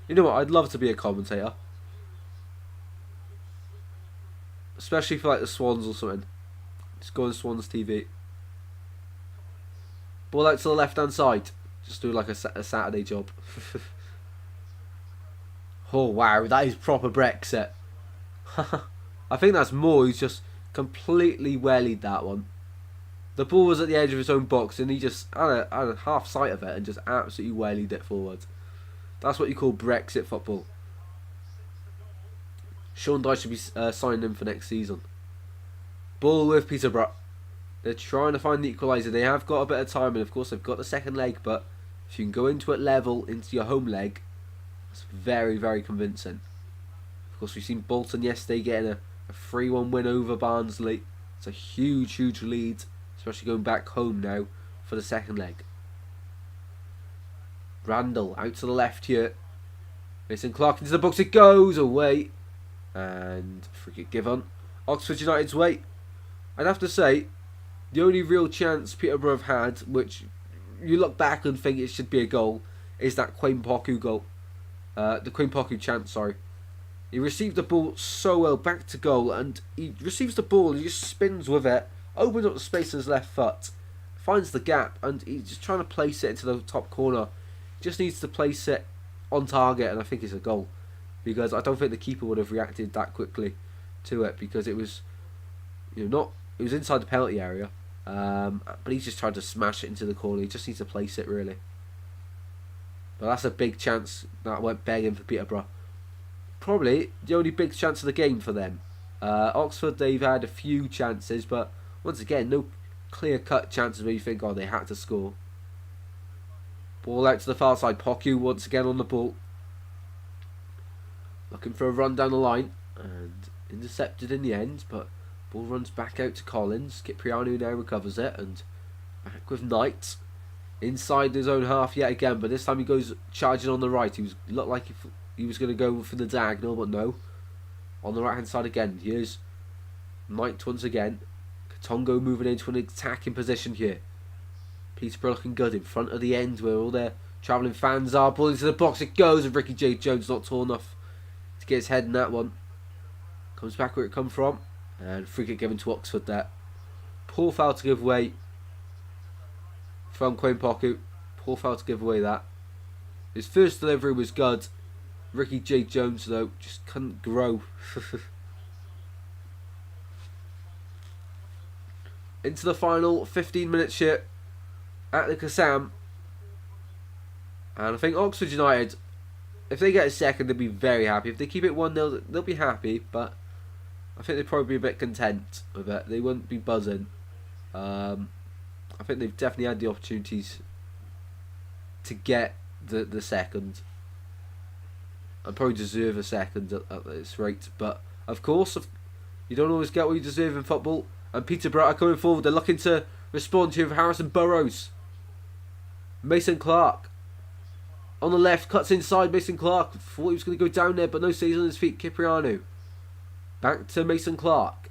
[SPEAKER 1] You know what, I'd love to be a commentator. Especially for like the Swans or something. Just go on Swans TV. Ball out to the left hand side. Just do like a Saturday job. Oh wow, that is proper Brexit. I think that's Moore who's just completely wellied that one. The ball was at the edge of his own box and he just had a half sight of it and just absolutely wellied it forward. That's what you call Brexit football. Sean Dyche should be signing him for next season. Ball with Peterborough. They're trying to find the equaliser. They have got a bit of time, and of course they've got the second leg, but if you can go into it level into your home leg, that's very, very convincing. Of course, we've seen Bolton yesterday getting a 3-1 win over Barnsley. It's a huge, huge lead, especially going back home now for the second leg. Randall out to the left here. Mason Clark into the box, it goes away. And free kick given. Oxford United's way. I'd have to say, the only real chance Peterborough have had, which you look back and think it should be a goal, is that Quain Poku goal. The Quain Poku chance, sorry. He received the ball so well back to goal, and he receives the ball, he just spins with it, opens up the space in his left foot, finds the gap, and he's just trying to place it into the top corner. Just needs to place it on target, and I think it's a goal. Because I don't think the keeper would have reacted that quickly to it, because it was, it was inside the penalty area, but he's just tried to smash it into the corner. He just needs to place it really. But that's a big chance that went begging for Peterborough. Probably the only big chance of the game for them. Oxford, they've had a few chances, but once again, no clear-cut chances where you think, oh, they had to score. Ball out to the far side. Poku once again on the ball. Looking for a run down the line, and intercepted in the end, but ball runs back out to Collins. Cipriano now recovers it, and back with Knight inside his own half yet again, but this time he goes charging on the right. He looked like he was going to go for the diagonal, but no. On the right hand side again. Here's Knight once again. Katongo moving into an attacking position here. Peterborough looking good in front of the end where all their travelling fans are. Ball into the box, it goes, and Ricky J. Jones not tall enough to get his head in that one. Comes back where it come from, and free kick given to Oxford there. Poor foul to give away from Quain Poku. Poor foul to give away that. His first delivery was good. Ricky J. Jones though just couldn't grow. into the final 15 minutes here at the Kassam. And I think Oxford United, if they get a second, they'll be very happy. If they keep it 1-0, they'll be happy, but I think they'd probably be a bit content with it. They wouldn't be buzzing. I think they've definitely had the opportunities to get the second. And probably deserve a second at this rate. But, of course, you don't always get what you deserve in football. And Peterborough are coming forward. They're looking to respond to Harrison Burrows. Mason Clark. On the left, cuts inside Mason Clark. Thought he was going to go down there, but no, stays on his feet. Cipriano. Back to Mason Clark.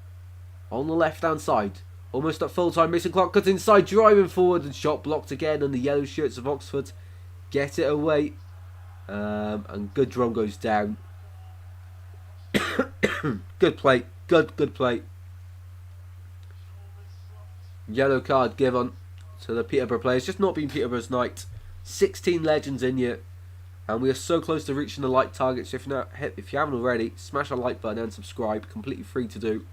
[SPEAKER 1] On the left-hand side. Almost at full time. Mason Clark cuts inside, driving forward, and shot blocked again. And the yellow shirts of Oxford get it away. And good drum goes down. Good play. Good play. Yellow card given to the Peterborough players. Just not been Peterborough's night. 16 legends in here. And we are so close to reaching the like target. So if you haven't already, smash a like button and subscribe. Completely free to do.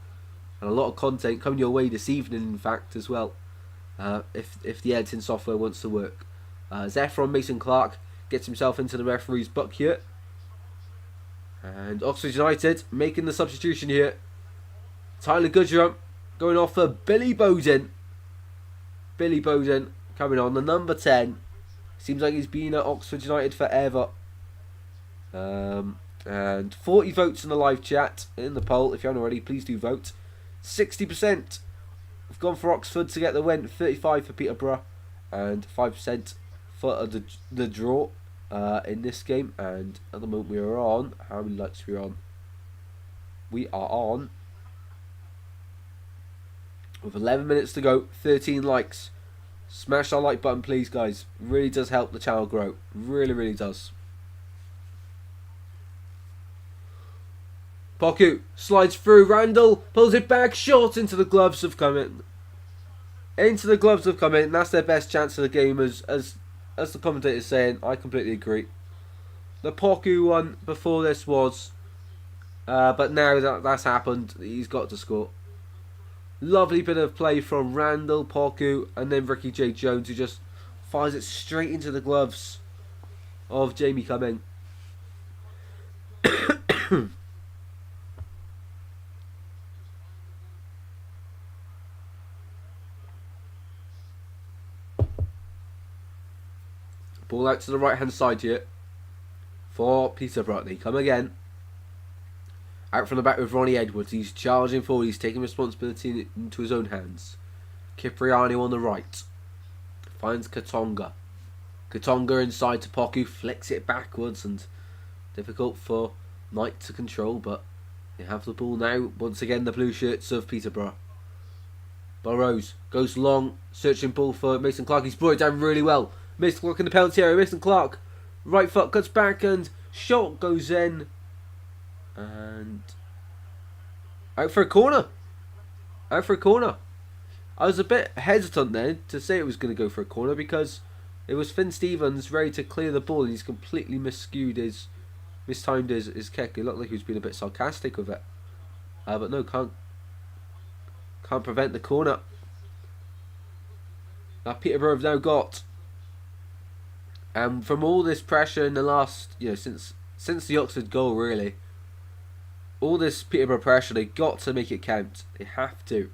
[SPEAKER 1] And a lot of content coming your way this evening, in fact, as well. If the editing software wants to work. Zephron Mason Clark gets himself into the referee's book here. And Oxford United making the substitution here. Tyler Goodrum going off for Billy Bowden. Billy Bowden coming on, the number 10. Seems like he's been at Oxford United forever. And 40 votes in the live chat, in the poll. If you haven't already, please do vote. 60% have gone for Oxford to get the win. 35% for Peterborough. And 5% for the draw in this game. And at the moment we are on... How many likes are we on? We are on... With 11 minutes to go, 13 likes. Smash that like button, please, guys. Really does help the channel grow. Really does. Poku slides through. Randall pulls it back. Short into the gloves of Cumming. Into the gloves of Cumming. That's their best chance of the game, as the commentator is saying. I completely agree. The Poku one before this was. But now that's happened, he's got to score. Lovely bit of play from Randall, Poku, and then Ricky J. Jones, who just fires it straight into the gloves of Jamie Cumming. Ball out to the right hand side here for Peterborough. They come again. Out from the back with Ronnie Edwards. He's charging forward. He's taking responsibility into his own hands. Cipriano on the right. Finds Katonga. Katonga inside to Poku. Flicks it backwards. And difficult for Knight to control. But they have the ball now. Once again, the blue shirts of Peterborough. Burrows goes long. Searching ball for Mason Clark. He's brought it down really well. Mason Clark in the penalty area. Mason Clark. Right foot cuts back. And shot goes in. And out for a corner. Out for a corner. I was a bit hesitant then to say it was going to go for a corner, because it was Finn Stevens ready to clear the ball and he's completely mistimed his kick. It looked like he was being a bit sarcastic with it. But no, can't prevent the corner. That Peterborough have now got. And from all this pressure in the last, since the Oxford goal, really, all this Peterborough pressure, they got to make it count. They have to.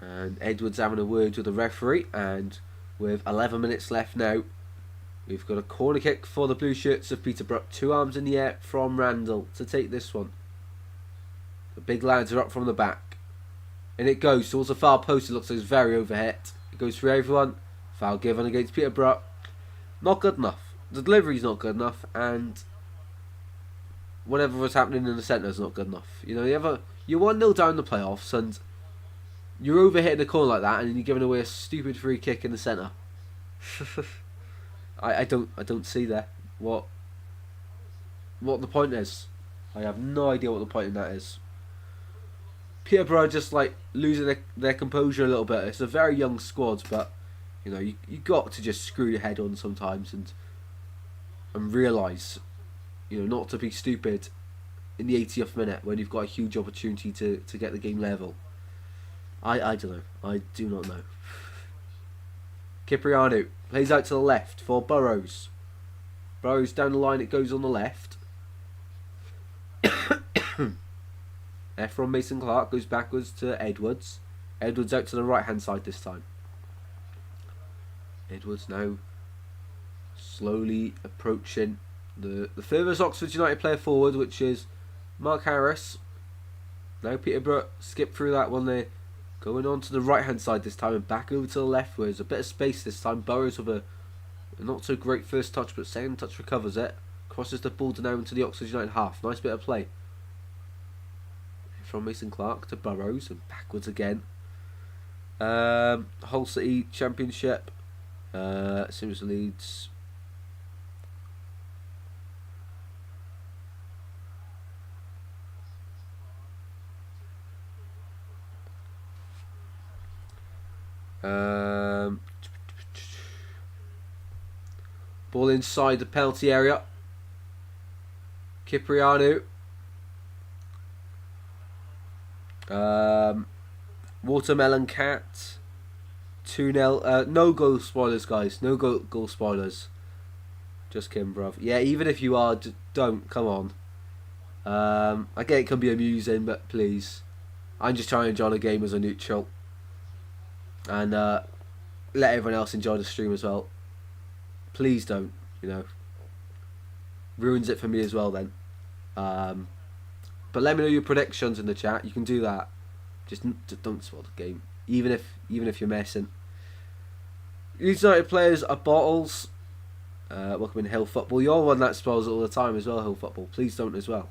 [SPEAKER 1] And Edwards having a word with the referee. And with 11 minutes left now, we've got a corner kick for the blue shirts of Peterborough. 2 arms in the air from Randall to take this one. The big lads are up from the back. And it goes towards the far post. It looks like it's very overhit. It goes through everyone. Foul given against Peterborough. Not good enough. The delivery's not good enough. And whatever was happening in the centre is not good enough. You're 1-0 down the playoffs and you're overhitting the corner like that, and you're giving away a stupid free kick in the centre. I don't see there what the point is. I have no idea what the point in that is. Peterborough just losing their composure a little bit. It's a very young squad, but you got to just screw your head on sometimes and realise, not to be stupid in the 80th minute when you've got a huge opportunity to get the game level. I don't know. I do not know. Cipriano plays out to the left for Burrows. Burrows down the line, it goes on the left. From Mason Clark goes backwards to Edwards. Edwards out to the right hand side this time. Edwards now slowly approaching the furthest Oxford United player forward, which is Mark Harris. Now Peterborough skip through that one there. Going on to the right hand side this time and back over to the left where there's a bit of space this time. Burrows with a not so great first touch, but second touch recovers it. Crosses the ball down into the Oxford United half. Nice bit of play. From Mason Clark to Burrows and backwards again. Hull City Championship. Seems Leeds. Ball inside the penalty area. Cipriano. Watermelon Cat. 2-0. No goal spoilers, guys. No goal spoilers. Just kidding, bruv. Yeah, even if you are, don't. Come on. I get it can be amusing, but please. I'm just trying to enjoy the game as a neutral. And let everyone else enjoy the stream as well. Please don't, ruins it for me as well then. But let me know your predictions in the chat. You can do that. Just don't spoil the game, even if you're messing. Leeds United players are bottles. Welcome in Hill Football. You're one that spoils it all the time as well, Hill Football. Please don't as well.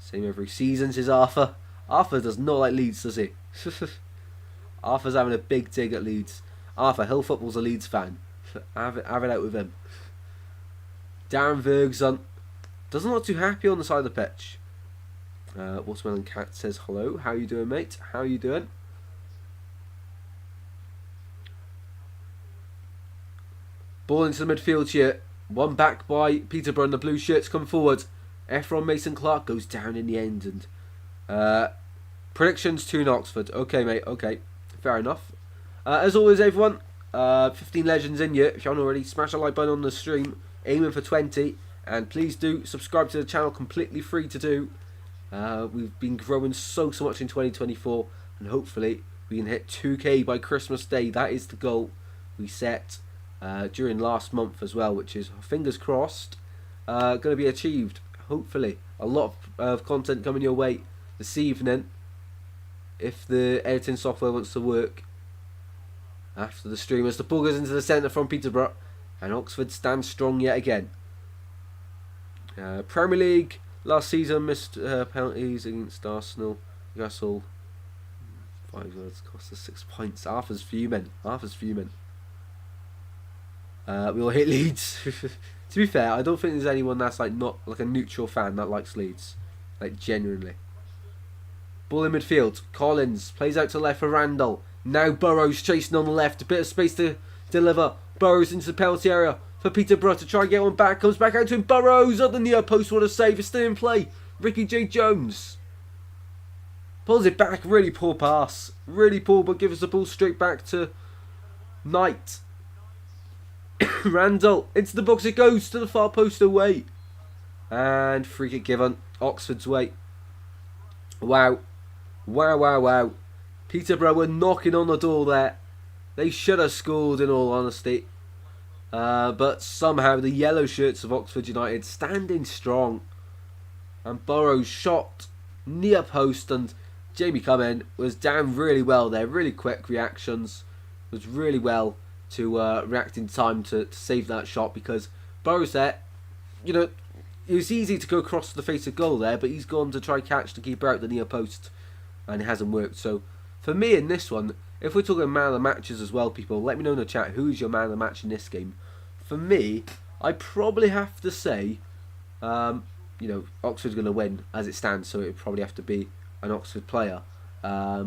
[SPEAKER 1] Same every season, says Arthur. Arthur does not like Leeds, does he? Arthur's having a big dig at Leeds. Arthur, Hill Football's a Leeds fan. Have it out with him. Darren Bergson doesn't look too happy on the side of the pitch. Watermelon Cat says hello. How you doing, mate? How you doing? Ball into the midfield here. One back by Peterborough and the blue shirts come forward. Efron Mason Clark goes down in the end. And predictions 2 Oxford. Okay, mate. Okay. Fair enough. As always, everyone, 15 legends in you. If you haven't already, smash the like button on the stream. Aiming for 20. And please do subscribe to the channel. Completely free to do. We've been growing so much in 2024. And hopefully we can hit 2k by Christmas Day. That is the goal we set during last month as well. Which is, fingers crossed, going to be achieved. Hopefully. A lot of content coming your way this evening. If the editing software wants to work after the stream, as the ball goes into the centre from Peterborough, and Oxford stands strong yet again. Premier League last season missed penalties against Arsenal. Newcastle 5 goals cost us 6 points. Arthur's fuming. We all hate Leeds. To be fair, I don't think there's anyone that's not a neutral fan that likes Leeds, genuinely. Ball in midfield. Collins plays out to left for Randall. Now Burrows chasing on the left. A bit of space to deliver. Burrows into the penalty area for Peterborough to try and get one back. Comes back out to him. Burrows at the near post. What a save. It's still in play. Ricky J. Jones pulls it back. Really poor pass. Really poor, but gives the ball straight back to Knight. Randall into the box it goes, to the far post away. And free kick given Oxford's way. Wow. Peterborough were knocking on the door there. They should have scored, in all honesty. But somehow the yellow shirts of Oxford United standing strong. And Burrows shot near post, and Jamie Cumming was down really well there. Really quick reactions. Was really well to react in time to save that shot, because Burrows there, it was easy to go across the face of goal there, but he's gone to try catch the keeper out the near post, and it hasn't worked. So for me in this one, if we're talking man of the matches as well, people, let me know in the chat who's your man of the match in this game. For me, I probably have to say, Oxford's going to win as it stands, so it would probably have to be an Oxford player. I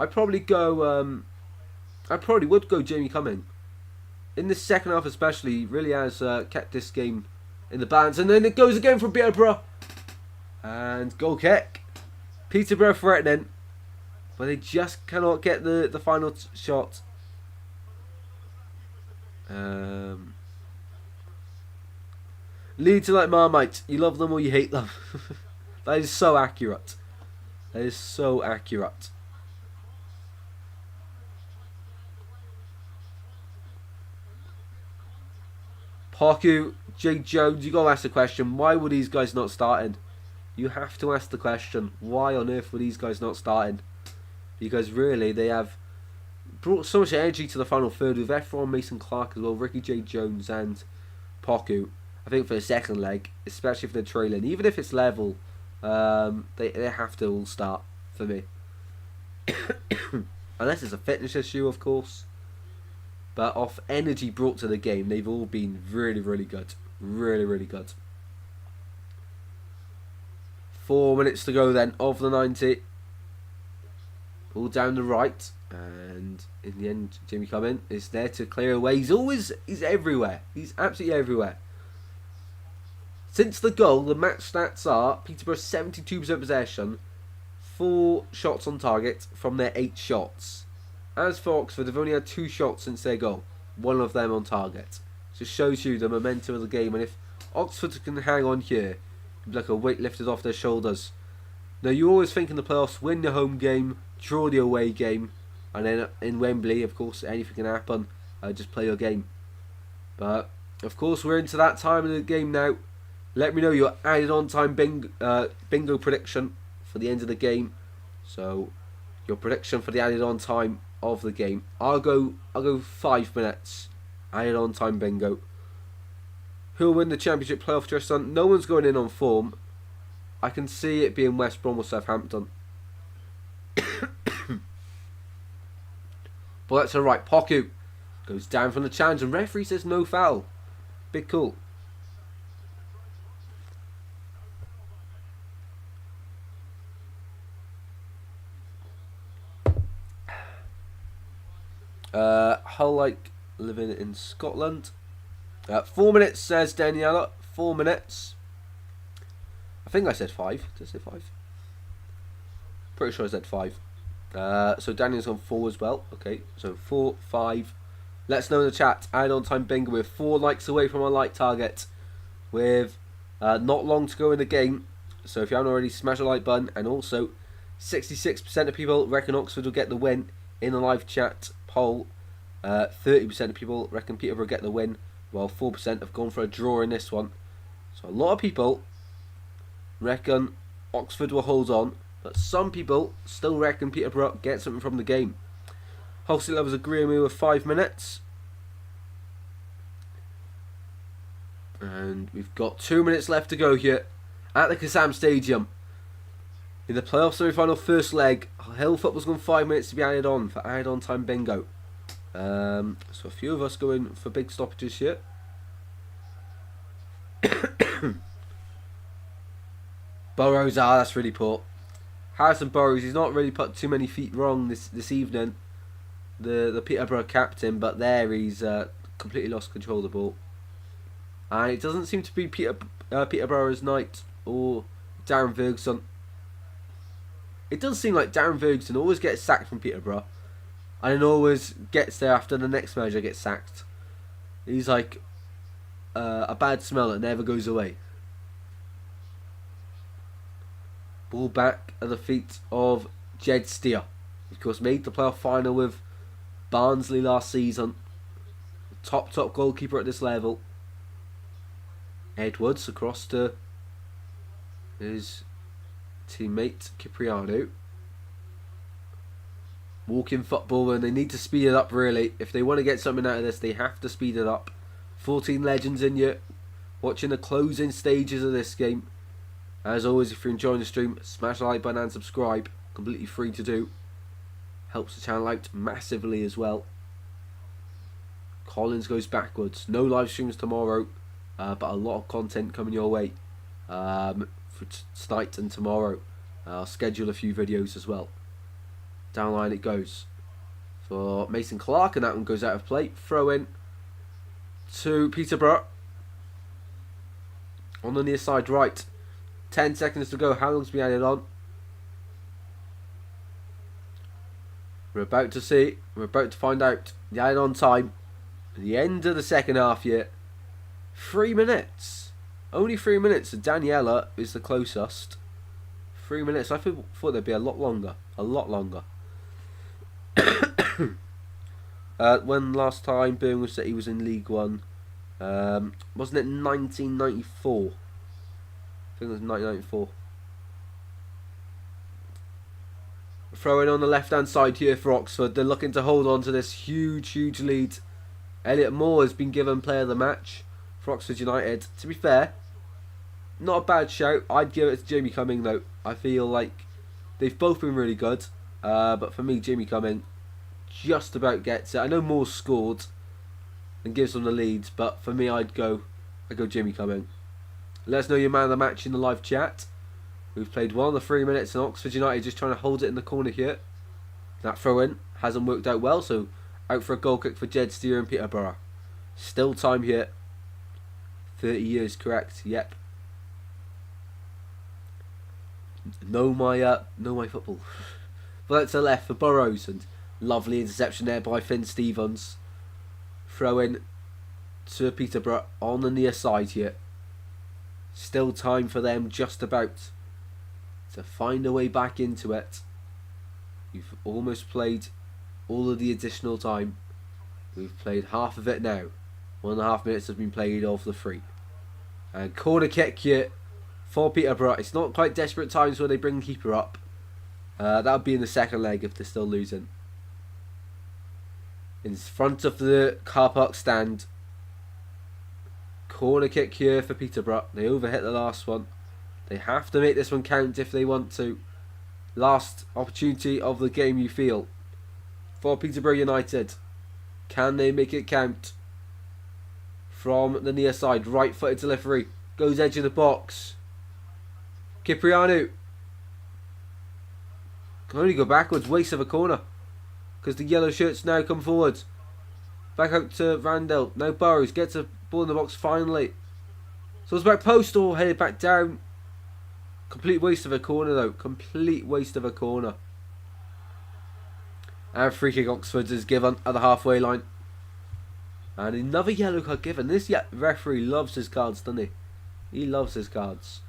[SPEAKER 1] probably would go Jamie Cumming. In the second half especially, he really has kept this game in the balance. And then it goes again from Peterborough. And goal kick. Peterborough threatening, but they just cannot get the final shot. Leeds are like Marmite. You love them or you hate them. That is so accurate. That is so accurate. Parku, Jay Jones, you gotta ask the question, why were these guys not starting? You have to ask the question, why on earth were these guys not starting? Because really, they have brought so much energy to the final third with everyone, Mason Clark as well, Ricky J. Jones and Parku. I think for the second leg, especially if they're trailing, even if it's level, they have to all start for me. Unless it's a fitness issue, of course. But off energy brought to the game, they've all been really, really good. Really, really good. 4 minutes to go then of the 90. All down the right. And in the end, Jimmy Cummins is there to clear away. He's everywhere. He's absolutely everywhere. Since the goal, the match stats are Peterborough 72% possession, 4 shots on target from their 8 shots. As for Oxford, they've only had 2 shots since their goal, one of them on target. Just shows you the momentum of the game, and if Oxford can hang on here, it'll be like a weight lifted off their shoulders. Now, you always think in the playoffs, win the home game, draw the away game, and then in Wembley, of course, anything can happen. Just play your game. But, of course, we're into that time of the game now. Let me know your added on time bingo prediction for the end of the game. So, your prediction for the added on time of the game. I'll go 5 minutes. Added on time bingo. Who'll win the championship playoff, Tristan? No one's going in on form. I can see it being West Brom or Southampton. But that's alright. Poku goes down from the challenge and referee says no foul. Big call. Hull like living in Scotland. 4 minutes, says Daniela. 4 minutes. I think I said 5. Did I say 5? Pretty sure I said 5. So Daniel's gone 4 as well. Okay, so 4, 5. Let us know in the chat. Add on time bingo. We're 4 likes away from our like target. With not long to go in the game. So if you haven't already, smash the like button. And also, 66% of people reckon Oxford will get the win in the live chat poll. 30% of people reckon Peterborough will get the win, while 4% have gone for a draw in this one. So a lot of people reckon Oxford will hold on, but some people still reckon Peterborough get something from the game. Hull City lovers agreeing with 5 minutes. And we've got 2 minutes left to go here at the Kassam Stadium. In the playoff semi-final first leg, Hill Football's gone 5 minutes to be added on for added on time bingo. So a few of us going for big stoppages here. Burrows, that's really poor. Harrison Burrows, he's not really put too many feet wrong this evening. The Peterborough captain, but there he's completely lost control of the ball. And it doesn't seem to be Peterborough's night or Darren Ferguson. It does seem like Darren Ferguson always gets sacked from Peterborough. And then always gets there after the next manager gets sacked. He's like a bad smell that never goes away. Ball back at the feet of Jed Steer. Of course, made the playoff final with Barnsley last season. Top goalkeeper at this level. Edwards across to his teammate Cipriano. Walking football, and they need to speed it up really. If they want to get something out of this, they have to speed it up. 14 legends in you, watching the closing stages of this game. As always, if you're enjoying the stream, smash the like button and subscribe. Completely free to do. Helps the channel out massively as well. Collins goes backwards. No live streams tomorrow, but a lot of content coming your way for tonight and tomorrow. I'll schedule a few videos as well. Down line it goes for Mason Clark, and that one goes out of play. Throw in to Peterborough on the near side right. 10 seconds to go. How long's been added on? We're about to see. We're about to find out. The add-on time. The end of the second half here. 3 minutes. Only 3 minutes. And Daniela is the closest. 3 minutes. I thought there'd be a lot longer. A lot longer. When last time Birmingham City was in League One, wasn't it 1994? I think it was 1994. Throwing on the left-hand side here for Oxford. They're looking to hold on to this huge, huge lead. Elliot Moore has been given player of the match for Oxford United. To be fair, not a bad shout. I'd give it to Jamie Cumming though. I feel like they've both been really good. But for me, Jamie Cumming just about gets it. I know Moore scored and gives them the lead, but for me, I'd go Jamie Cumming. Let us know your man of the match in the live chat. We've played well in the 3 minutes, and Oxford United just trying to hold it in the corner here. That throw-in hasn't worked out well, so out for a goal kick for Jed Steer and Peterborough. Still time here. 30 years, correct? Yep. Know my football. But that's the left for Burrows, and lovely interception there by Finn Stevens. Throw in to Peterborough on the near side here. Still time for them just about to find a way back into it. You've almost played all of the additional time. We've played half of it now. 1.5 minutes has been played off the free. And corner kick here for Peterborough. It's not quite desperate times where they bring the keeper up. That would be in the second leg if they're still losing. In front of the car park stand. Corner kick here for Peterborough. They overhit the last one. They have to make this one count if they want to. Last opportunity of the game, you feel, for Peterborough United. Can they make it count? From the near side, right footed delivery. Goes edge of the box. Cipriano. Can only go backwards. Waste of a corner. Because the yellow shirts now come forward. Back out to Randall. Now Burrows gets a ball in the box finally. So it's back post or headed back down. Complete waste of a corner though. Complete waste of a corner. And free kick Oxford is given at the halfway line. And another yellow card given. This referee loves his cards, doesn't he? He loves his cards.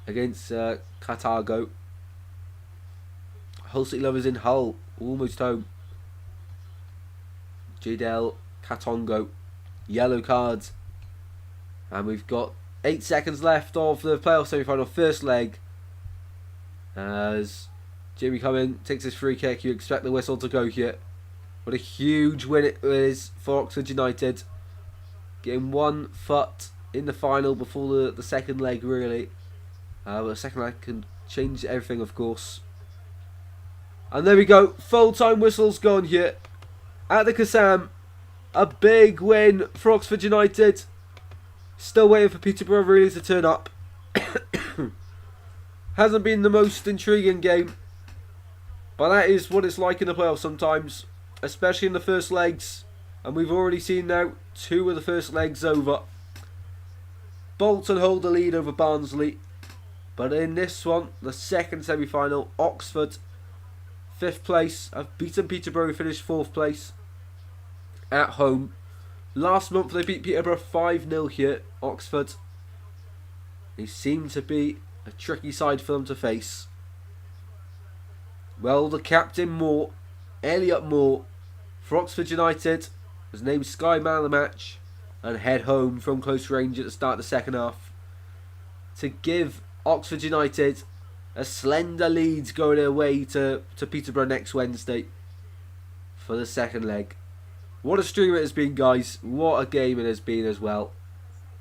[SPEAKER 1] Against Cartago. Hull City Lovers in Hull. Almost home. Jadel Katongo. Yellow cards. And we've got 8 seconds left of the playoff semi-final first leg. As Jamie Cumming takes his free kick, you expect the whistle to go here. What a huge win it is for Oxford United. Getting 1 foot in the final before the second leg really. But the second leg can change everything of course. And there we go. Full time whistle's gone here. At the Kassam. A big win for Oxford United. Still waiting for Peterborough really to turn up. Hasn't been the most intriguing game. But that is what it's like in the playoffs sometimes. Especially in the first legs. And we've already seen now 2 of the first legs over. Bolton hold the lead over Barnsley. But in this one, the second semi-final, Oxford, 5th place, have beaten Peterborough, finished 4th place at home. Last month they beat Peterborough 5-0 here, Oxford. They seem to be a tricky side for them to face. Well, the captain Moore, Elliot Moore, for Oxford United, was named Sky Man of the match and head home from close range at the start of the second half to give Oxford United a slender lead going away to Peterborough next Wednesday for the second leg. What a stream it has been, guys. What a game it has been as well.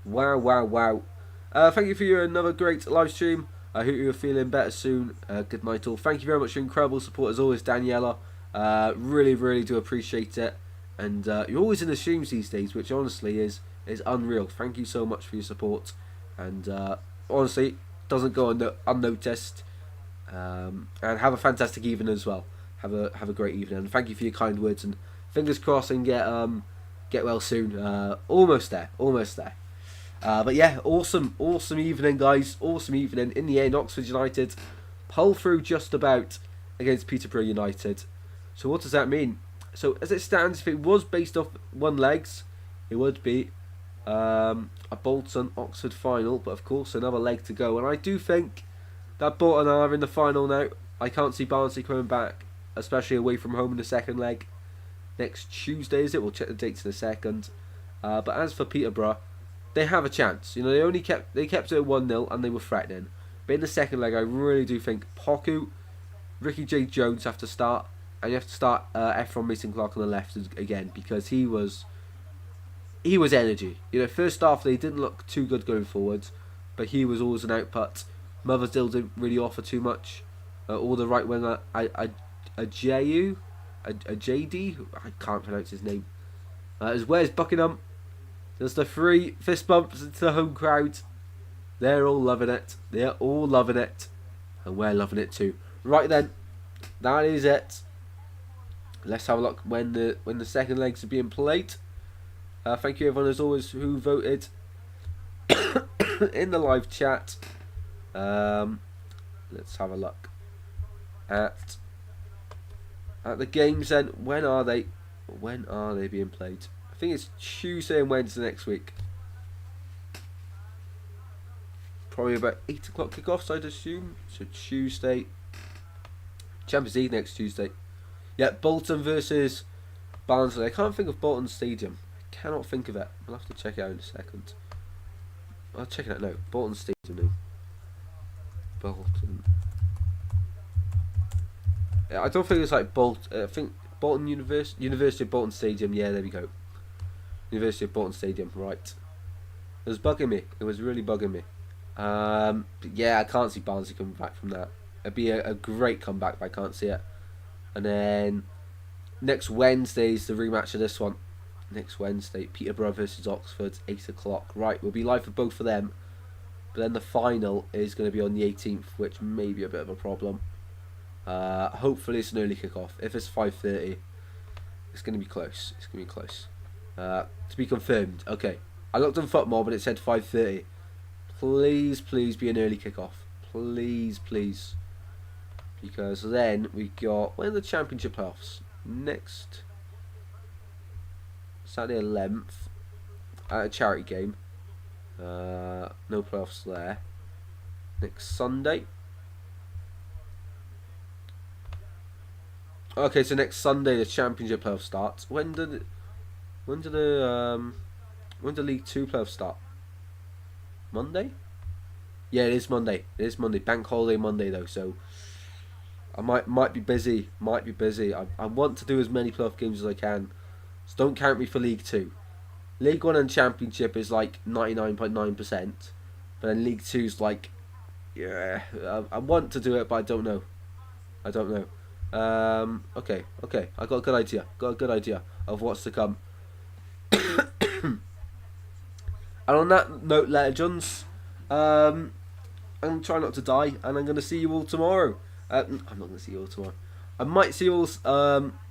[SPEAKER 1] Wow, wow, wow. Thank you for your another great live stream. I hope you're feeling better soon. Good night all. Thank you very much for your incredible support as always, Daniela. Really, really do appreciate it. And you're always in the streams these days, which honestly is unreal. Thank you so much for your support. And honestly, doesn't go unnoticed. And have a fantastic evening as well. Have a great evening. And thank you for your kind words. And fingers crossed and get well soon. Almost there. But yeah, awesome evening, guys. Awesome evening. In the end, Oxford United pull through just about against Peterborough United. So what does that mean? So as it stands, if it was based off one legs, it would be a Bolton Oxford final, but of course another leg to go. And I do think that Bolton are in the final now. I can't see Barnsley coming back, especially away from home in the second leg. Next Tuesday, is it? We'll check the dates in a second. But as for Peterborough, they have a chance. You know, they kept it at 1-0 and they were threatening. But in the second leg, I really do think Poku, Ricky J. Jones have to start, and you have to start Efron Mason-Clark on the left again, because he was energy. You know, first half they didn't look too good going forwards, but he was always an output. Mothersdale didn't really offer too much. Or the right winger, a JD, I can't pronounce his name. As where's Buckingham? Just the 3 fist bumps into the home crowd. They're all loving it. They're all loving it, and we're loving it too. Right then, that is it. Let's have a look when the second legs are being played. Thank you everyone as always who voted in the live chat. Let's have a look at the games then. When are they being played? I think it's Tuesday and Wednesday next week. Probably about 8 o'clock kickoffs, I'd assume. So Tuesday, Champions League next Tuesday. Yeah, Bolton versus Barnsley. I can't think of Bolton Stadium. I cannot think of it. I'll have to check it out in a second. I'll check it out now. Bolton Stadium now. Bolton. Yeah, I don't think it's like Bolton. I think Bolton University of Bolton Stadium. Yeah, there we go. University of Bolton Stadium. Right. It was bugging me. It was really bugging me. But yeah, I can't see Barnsley coming back from that. It'd be a great comeback, but I can't see it. And then next Wednesday is the rematch of this one. Next Wednesday, Peterborough versus Oxford, 8 o'clock. Right, we'll be live for both of them. But then the final is going to be on the 18th, which may be a bit of a problem. Hopefully it's an early kickoff. If it's 5:30, it's going to be close. It's going to be close. To be confirmed. Okay, I looked on Football, but it said 5:30. Please, please be an early kickoff. Please, please. Because then we got, when are the Championship playoffs? Next Saturday 11th at a charity game. No playoffs there. Next Sunday. Okay, so next Sunday the Championship playoffs starts. When do League 2 playoffs start? Monday? Yeah, it is Monday. It is Monday. Bank holiday Monday though, so I might be busy. I want to do as many playoff games as I can. So don't count me for League 2. League 1 and Championship is like 99.9%. But then League 2 is like, yeah, I want to do it, but I don't know. Okay. I got a good idea. Of what's to come. And on that note, legends, I'm trying not to die, and I'm going to see you all tomorrow. I'm not going to see you all tomorrow. I might see you all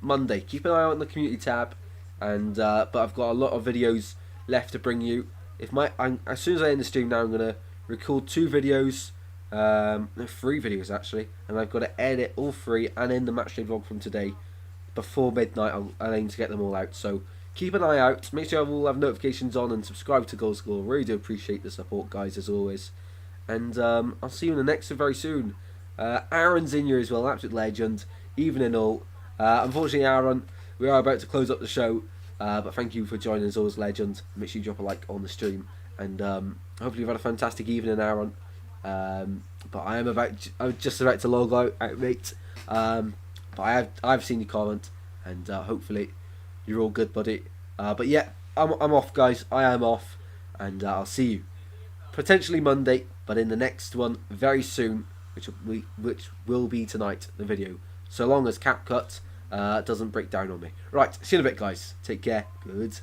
[SPEAKER 1] Monday. Keep an eye out on the community tab, and but I've got a lot of videos left to bring you. As soon as I end the stream now, I'm going to record 2 videos, 3 videos actually, and I've got to edit all 3 and end the matchday vlog from today before midnight. I'll aim to get them all out. So keep an eye out. Make sure you all have notifications on and subscribe to Goal Score. Really do appreciate the support, guys, as always. And I'll see you in the next one very soon. Aaron's in here as well, absolute legend, even in all. Unfortunately, Aaron, we are about to close up the show, but thank you for joining us, always legend. Make sure you drop a like on the stream, and hopefully you've had a fantastic evening, Aaron. But I'm just about to log out, mate. But I've seen your comment, and hopefully you're all good, buddy. But yeah, I'm off, guys. I am off, and I'll see you potentially Monday, but in the next one very soon, which will be tonight, the video. So long as CapCut doesn't break down on me. Right, see you in a bit, guys. Take care. Good